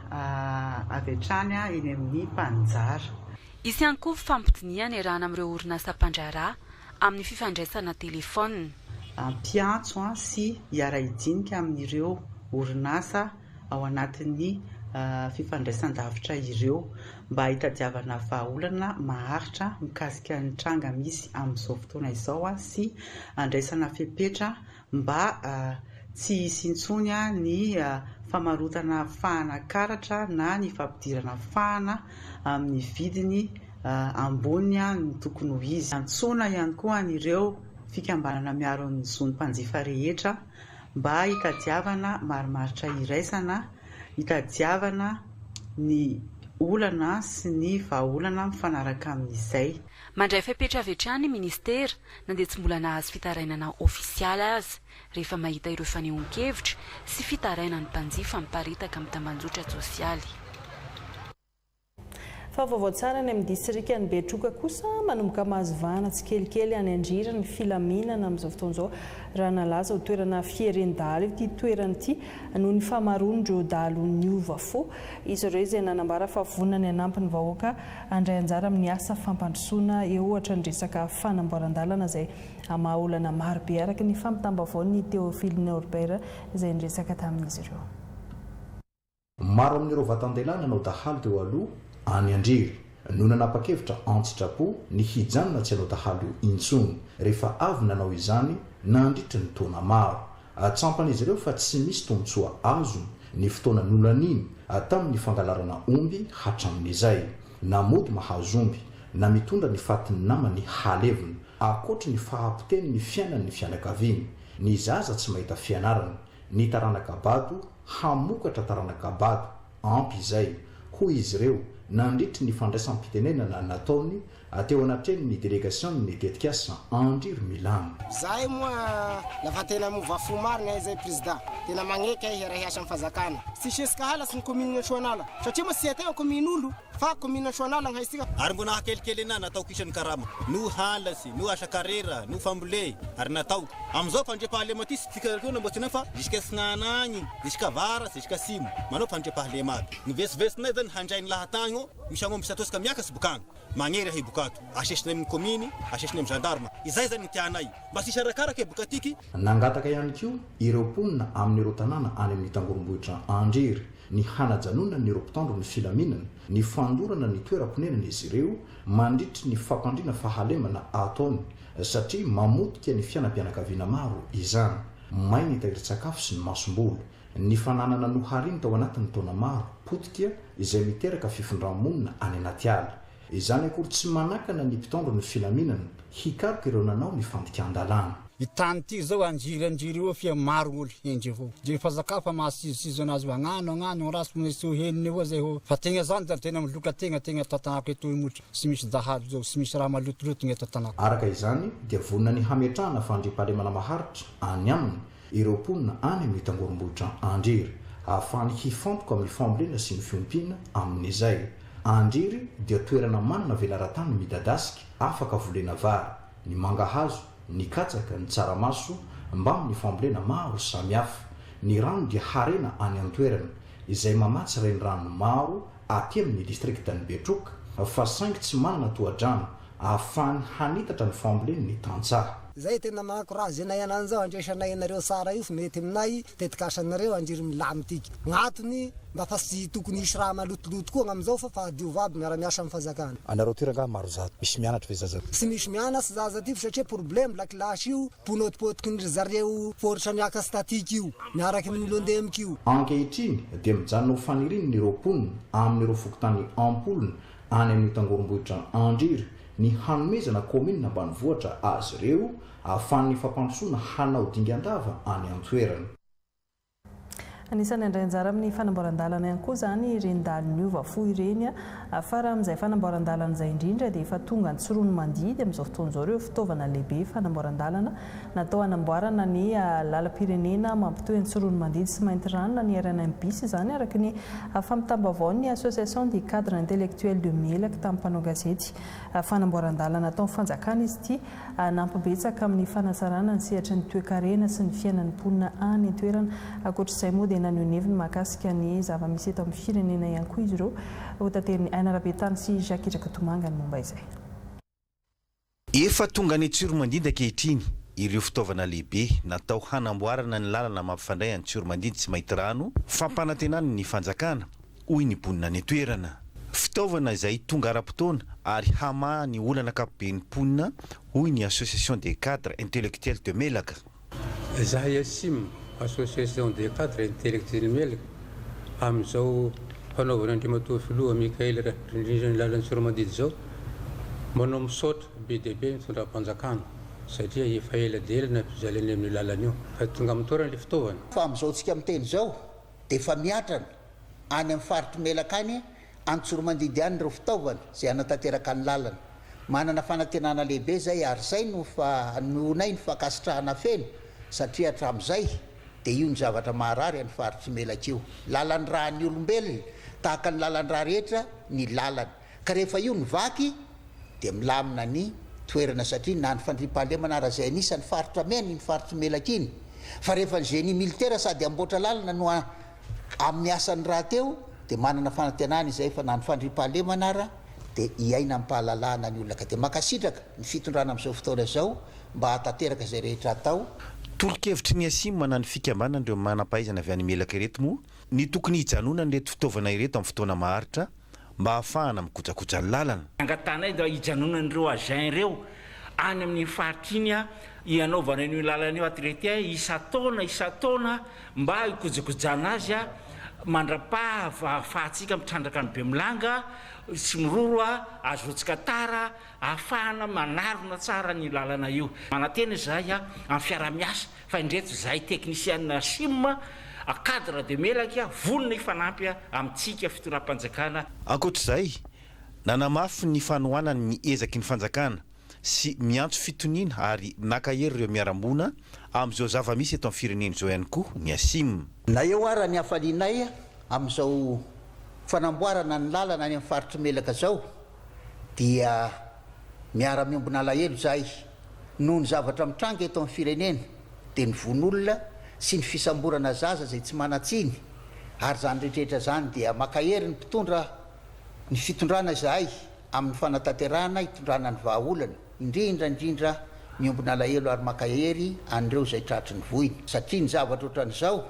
avy hatrany eny amin'ny mpanjara. Isy ihany koa fampidiniana iarahana amin'ireo orinasa mpandraraha amin'ny fifandraisana telefona. Ampiantso sy hiara-hijinika amin'ireo orinasa ao anatin'ny fifandraisan-davitra ireo mba hitadiavana vahaolana maharitra mikasika ny tranga misy amin'izao fotoana izao sy andraisana fepetra mba tsy hisy intsony ny famarotana fahana karatra na ny fampidirana fahana amin'ny vidiny ambony ny tokony ho izy. Antsoina ihany koa an'ireo fikambanana miaro ny zon'ny mpanjifa rehetra mba hitadiavana marimaritra iraisana, hitadiavana ny olana sy ny vahaolana mifanaraka amin'izay. Mandray fepetra avy hatrany ny ministera na dia tsy mbola nahazo fitarainana ofisialy azy rehefa mahita ireo fanehoan-kevitra sy fitarainan'ny mpanjifa miparitaka amin'ny tambanjotra sosialy. Fa vaovao tsara ny amin'ny distrika ny Betroka kosa manomboka mahazovana tsikelikely any Andrira ny filaminana amin'izao fotoan'izao raha nalaza ho toerana fierendaly ity toerana ity noho ny famaronindreo dalo ny ova fo. Izy ireo izay nanambara fa vonona ny anampy ny vahoaka andray anjara amin'ny asa fampandrosoana eo ohatra ny resaka fanamboaran-dalana izay mahaolana marobe araka ny fampitambavaon'ny Théophile Norbert izay niresaka tamin'izy ireo. Maro amin'ireo vatandelana nanao dahalo teo aloha any Andrira no nanapa-kevitra antsitrapo ny hijanona tsy hanao dahalo intsony rehefa avy nanao izany nandritry ny taona maro. Atsampan'izy ireo fa tsy misy tombotsoa azo ny fotoana nolaniny tamin'ny fangalarana omby hatramin'izay na mody mahazo omby na mitondra ny fatiny namany halevina akoatra ny fahampiteny ny fiainan'ny fianakaviany. Ny zaza tsy mahita fianarana ny taranakabado hamokatra taranakabado ampy izay hoy izy ireo nandritry ny fandraisam-pitenenana nataony ateo anatreny ny délégation ny tetikasa Andriry Milano. Zahay moa lafa tena mova fo marina zay président tena magneky ay raha hiasa mifazakana sy sesika halasy ny commune nationale satria moa sy ateo commune olo fa commune nationale haisika ary mbo nahakelikely na nataoko isany karama no halasy no asa karera no fambole ary natao amizao fandre-pahalema ty sy tikarona mbo tsy fa jusqu'à sinanagny jusqu'à vara jusqu'à simo manao fandre-pahalema aby ny vesivesinay zany handray ny lahatagny o misy agnomby sy atosika miaka sy bokagny magnery ahy bokato asesiny amin'ny commune asesiny amin'ny gendarme izay zany tianay mba sy sarakaraka bokatiky nangataka ihany koa ireo mponina amin'ireo tanàna any amin'ny tangorombohitra Andriry ny hanajanona ny ireo mpitandro ny filaminana ny fandorana ny toeram-ponenana izy ireo mandritry ny fampandriana fahalemana ataony satria mamotika ny fianam-pianakaviana maro izany may ny tahirin-tsakafo sy ny masom-bola ny fananana nohariny tao anatin'ny taona maro potika izay miteraka fifindra-monina any anaty ala izany akory tsy manakana ny mpitandro ny filaminana hikaroka ireo nanao ny fandikan-dalàna itany ty zao anjiranjiry eo fia maro olo endry avao je fazaka fa mahasizisizo anazy agnano rasy misy heniny avao zay ho fa tegna zany da tena miloka tegna tatanako eto motra sy misy dahalo zao sy misy raha malotoloto ny tatanako araka izany dia vonina ny hametrahana fandriam-pahalemana maharitra any aminy ireo mponina any amin'ny tangorombohitra Andriry ahafahany hifantoka amin'ny fambolena sy ny fiompina amin'izay Andriry dia toerana manana velaran-tany midadasika afaka volena vary ny mangahazo ny katsaka ny tsaramaso mba amin'ny fambolena maro samihafa ny rano dia harena any an-toerana izay mamatsy reny rano maro aty amin'ny distriktany Betroka fa saingy tsy manana tohadrano ahafahany hanitatra ny fambolena ny tantsaha zay tena mahakorazy anay ananjao andresanay anareo sara io mety aminay tetikasanareo Andriry milamy tiky gnatony mba fa sy tokony isy raha malotoloto koa amizao fa diovabo miara-miasa amin'ny fazakana anareo tiranga maro zato misy mianatra ve zaza sy misy mianasy zaza ty satria problème lakilasy io ponotipotiky ny zareo foritra miaka statique io miaraky amin'ny londemika io ankehitriny dia mijanona ho faniriny ireo mponina amin'ireo fokotany ampolona any amin'ny tangorombohitra Andriry ny hanomezana commune ambanivohitra azy ireo ahafahan'ny fampandrosoana hanao dingan-dava any an-toerana. Anisany andray-anjara amin'ny fanamboaran-dalana ihany koa zany ireny daliny ovafo ireny afara amin'izay fanamboaran-dalana izay indrindra dia efa tonga ny tsorono mandidy amin'izao fotoan'izao ireo fitaovana lehibe fanamboaran-dalana natao hanamboarana ny lalam-pirenena mampitohy ny tsorono mandidy sy mainty rano ny RNMBS izany araky ny famitamba-bao ny association des cadres intellectuels de Melaky tamin'ny mpanao gazety fanamboaran-dalana atao fanjakana izy ity nampibetsaka amin'ny fanasarana ny sehatra ny toe-karena sy ny fiainan'ny mponina any an-toerana akoatr'izay moa dia nanoneviny mahakasika ny zava-misy eto amin'ny firenena ihany koa izy ireo ho tateriny Aina Rabetany sy Jacques Irakatomanga ny momba izay. Efa tonga ny tsoromandidy ankehitriny ireo fitaovana lehibe natao hanamboarana ny lalana mampifandray ny tsoromandidy sy mainty rano fampanantenana ny fanjakana hoy ny mponina ny toerana. Fitaovana izay tonga ara-potoana ary hama ny olana ankapobeny mponina hoy ny association des cadres intellectuels de Melaka. Zahay asim association des cadres intellectuels de Melaka amin'izao fanaovana andriamatoa filoha Mikael rindrindra ny lalan'ny tsoromandidy zao manao misaotra be dia be mitondra mpanjakana satria efa ela delana zalany amin'ny lalany io fa tonga amin'ny toerana le fitaovana. Fa amin'izao tsika miteny zao dia efa miatrana any amin'ny faritry Melaka any any tsoromandidy any ireo fitaovana izay anatanteraka ny lalana manana fanantenana lehibe zay ary zay no nonay ny fakasitrahana feno satria hatramin'izay dia io ny zavatra maharary any faritry Melaka io lalan'ny raha ny olombelona tahaka ny lalan'ny raha rehetra ny lalana ka rehefa io ny vaky dia milamina ny toerana satria na ny fandriam-pahalemana raha izay anisan'ny faritra meny ny faritry Melaka iny fa rehefa ny génie militaire sady amboatra lalana no amin'ny asan'ny raha teo dia manana fanantenana izay fa na ny fandriam-pahalemana raha dia iaina amin'ny pahalalahana ny olona ka dia makasitraka ny fitondrana amin'izao fotoana izao mba hatateraka izay rehetra atao. Toronkevitry ny asimo manany fikambanana ireo manam-pahaizana avy any Melaka ireto moa ny tokony hijanona ireto fitaovana ireto amin'ny fotoana maharitra mba hahafahana mikojakoja ny lalana. Angatanay da hijanonan'ireo agent ireo any amin'ny faritra iny hianaovana ny lalana io atrety isaataona mba hikojakojana azy mandrapahafahatsika mitrandraka ny be milanga sy miroro azotsika tara ahafahana manarona tsara ny lalana io manatena zay amin'ny fiaramiasa fa indreto zay teknisianina sim cadre de melaka volona ifanampy amintsika fitoram-panjakana ankoatr'izay nanamafy ny fanohanany ny ezaky ny fanjakana sy miantso fitoniana ary nakahery ireo miarambona amin'izao zava-misy eto amin'ny fireneny zao ihany koa ny asim na eo ara ny hafalinay amin'izao fanamboarana ny lalana any amin'ny faritry melaka zao dia miara-miombona alahelo zahay noho ny zavatra mitranga eto amin'ny firenena dia ny von'olona sy ny fisamborana zaza zay tsy manatsiny ary zany rehetrrehetra zany dia makahery ny mpitondra ny fitondrana zahay amin'ny fanatanterahana hitondrana ny vahaolana indrindra miombona alahelo ary makahery an'ireo zay tratry ny voiny satria ny zavatra ohatran'izao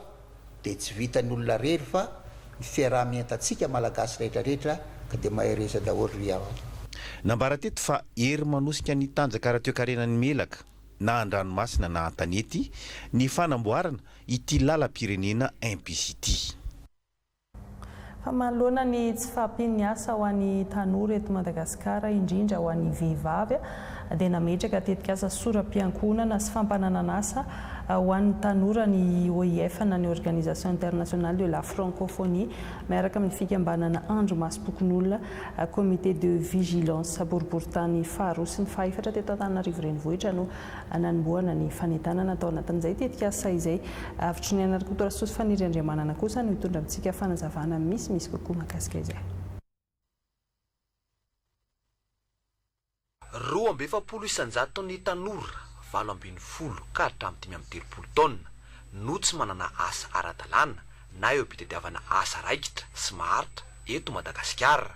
dia tsy vitan'ny olona rery fa ny fiarah-mientantsika malagasy rehetrarehetra ka dia mahereza daholo ry ao nambara teto fa hery manosika ny tanjaka raha toe-karenany melaka na an-dranomasina na an-tanety ny fanamboarana ity lalam-pirenena implicity fa manoloana ny tsy fahampiany asa ho an'ny tanora eto Madagasikara indrindra ho an'ny vehivavy dia nametraka tetika asa soram-piankonana sy fampananana asa ho an'ny tanora ny OIF na ny Organisation Internationale de la Francophonie miaraka amin'ny fikambanana andro masom-pokon'olona comité de vigilance boriboritany faharoa sy ny fahefatra teto Antananarivo renivohitra no nanomboana ny fanentanana tao anatin'izay tetika asa izay avitry ny anarikotora sosy faniriandriamanana kosa no hitondra amintsika fanazavana misy kokoa makasika izay 2.7 isanjato ny tanora 8.10 ka hatramin'ny 5.30 taona no tsy manana asa ara-dalàna na eo am-pitadiavana asa raikitra sy maharitra eto Madagasikara.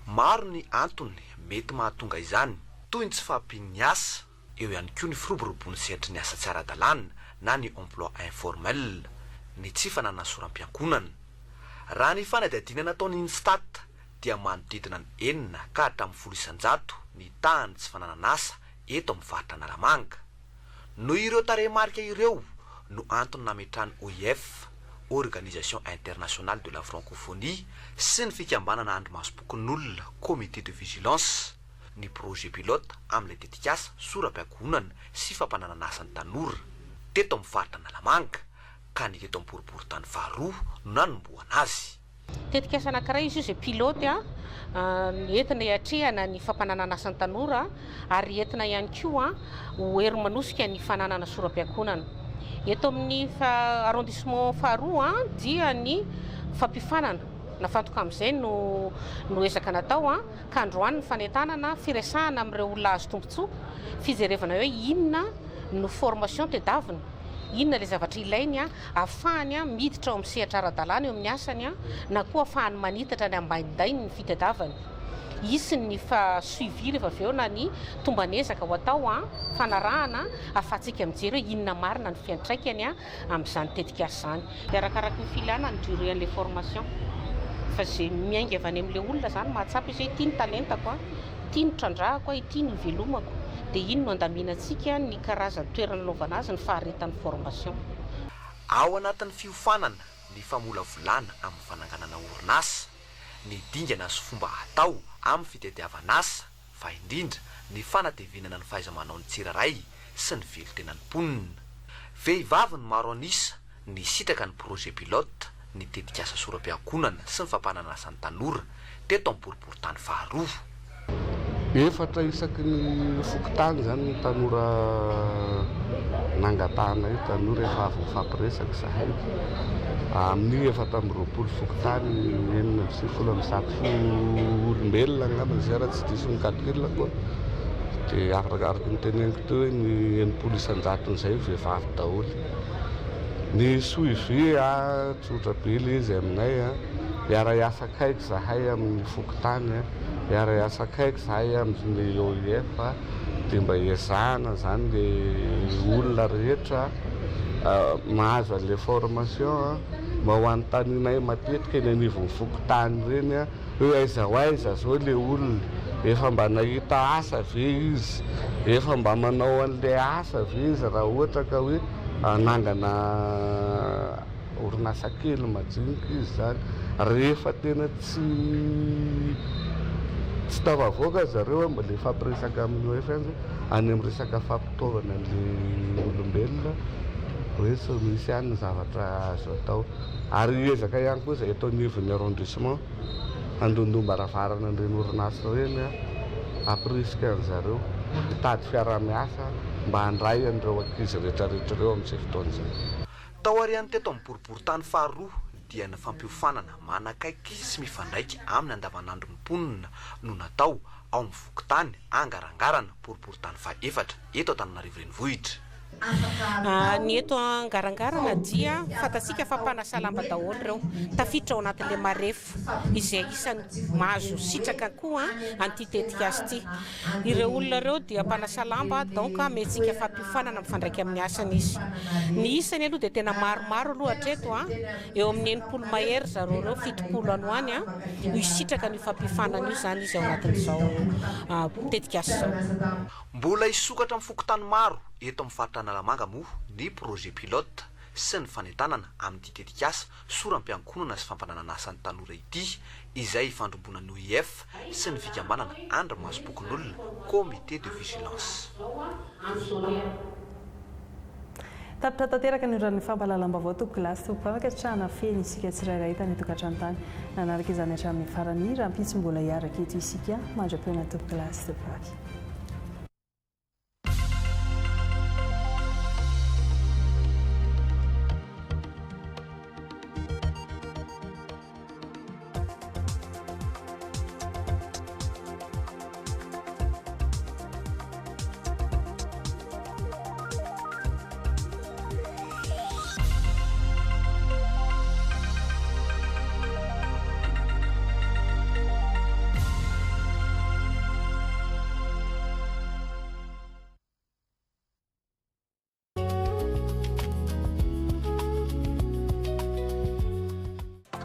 Maro ny antony mety mahatonga izany toy ny tsy fahampiany asa eo ihany koa ny firoborobony sehatra ny asa tsy ara-dalàna na ny emploi informel ny tsy fananana soram-piankonana. Raha ny fanadihadiana nataony Instat dia manodidina ny 9 ka hatramin'ny 10 isanjato ny tahany tsy fananana asa eto amin'ny faritra Analamanga. No ireo tarehimarika ireo no antony nametrahany OIF, Organisation Internationale de la Francophonie, sy ny fikambanana andro masom-pokon'olona comité de vigilance ny projet pilote amin'ilay tetikasa soram-piankonana sy fampananana asan'ny tanora teto amin'ny faritra Analamanga ka ny teto amin'ny boriboritany faharoa no nanomboana azy. Tetikasa anankiray izy io zay pilote entina hiatrehana ny fampananana asan'ny tanora ary entina ihany koa hoery manosika ny fananana soram-piankonana. Eto amin'ny arrondissement faharoa dia ny fampifanana nafantoka amin'izay no ezaka natao ka androany ny fanentanana firesahana amin'ireo olona azo tombontsoa fijerevana hoe inona no formation tedavina, inona ilay zavatra ilainy ahafahany miditra ao amin'ny sehatra ara-dalàna eo amin'ny asany na koa ahafahany manitatra ny ambanidainy ny fitadiavany. Isy ny suivi rehefa avy eo na ny tombanezaka ho atao fanarahana ahafahantsika mijery hoe inona marina ny fiantraikany amin'izany tetikasa zany. Arakaraka ny filana ny durée an'ilay formation fa zay miainga avy any amin'ilay olona zany mahatsapa izy hoe ity ny talentako, ity ny trandrahako, ity ny velomako, dia iny no andaminantsika ny karazany toerana naovana azy ny faharetan'ny formation. Ao anatin'ny fiofanana ny famolavolana amin'ny fananganana orinasa, ny dingana sy fomba atao amin'ny fitadiavana asa, fa indrindra ny fanatevinana ny fahaiza-manao ny tsiraray sy ny velon-tenany mponina. Vehivavy ny maro anisa ny sitraka ny projet pilote ny tetikasa soram-piankonana sy ny fampananana asan'ny tanora teto amin'ny boriboritany faharoa. Efatra isaky ny fokotany zany ny tanora nangatahana io, tanora efa avy mifampiresaka zahay amin'ny 420 fokotany 970 olombelona angambany zay raha tsy diso ny calcul koa dia araky ny teneniko teo hoe ny 9 isanjaton'izay vehivavy daholo. Ny suivi tsotra be le izy aminay miara-iasa akaiky zahay amin'ny fokotany, miara-iasa akaiky zahay amin'ny OIF dia mba hiezahana zany le olona rehetra mahazo an'ilay formation mba ho an'ny taninay matetika eny anivon'ny fokotany reny hoe aiza ho aiza zao le olona efa mba nahita asa ve izy, efa mba manao an'ilay asa ve izy raha ohatra ka hoe nangana orinasa kely majinika izy zany rehefa tena tsy tafavoaka zareo mbola fampiresaka amin'ny oefa any amin'ny resaka fampitaovana an'le olombelona hoe tsy misy any ny zavatra azo atao ary ezaka ihany koa izay atao nivon'ny arrondissement andondomba-ravarana an'ireny orinasa ireny ampirisika an'zareo hitady fiara-miasa mba handray an'ireo ankizy rehetrarehetra ireo amin'izay fotoana izay. Tao ariany teto amin'ny boriboritany faharoa dia ny fampiofanana manakaiky sy mifandraiky amin'ny andavanandro ny mponina no natao ao amin'ny vokotany angarangarana boriboritany faha-efatra eto Antananarivo renivohitra. Ny eto angarangarana dia fantatsika fa mpanasa lamba daholo ireo tafiditra ao anatin'ilay marefo izay isany mahazo sitraka koa an'ity tetika azy ity. Ireo olona ireo dia mpanasa lamba donc mentsika fampiofanana mifandraiky amin'ny asany izy. Ny isany aloha dia tena maromaro aloha hatreto eo amin'ny 9 mahery zareo ireo 7 any hoany io sitraka ny fampiofanana io zany izy ao anatin'izao tetika azy zao. Mbola isokatra amin'ny fokotany maro eto amin'ny faritra Analamanga moa ny projet pilote sy ny fanentanana amin'ny tetika asa soram-piankonana sy fampananana asan'ny tanora ity izay ifandrombonan'ny OIF sy ny fikambanana Andriamasopokon'olona comité de vigilance. Tapitra tanteraka ny ran'ny fampahalalam-baovao tokolasy tompafaka trana feny isika tsirairay tany tokantrano-tany nanaraka izany hatramin'ny farany rahampitsy mbola hiaraka eto isika mandra-peona tokolasy tompafaka.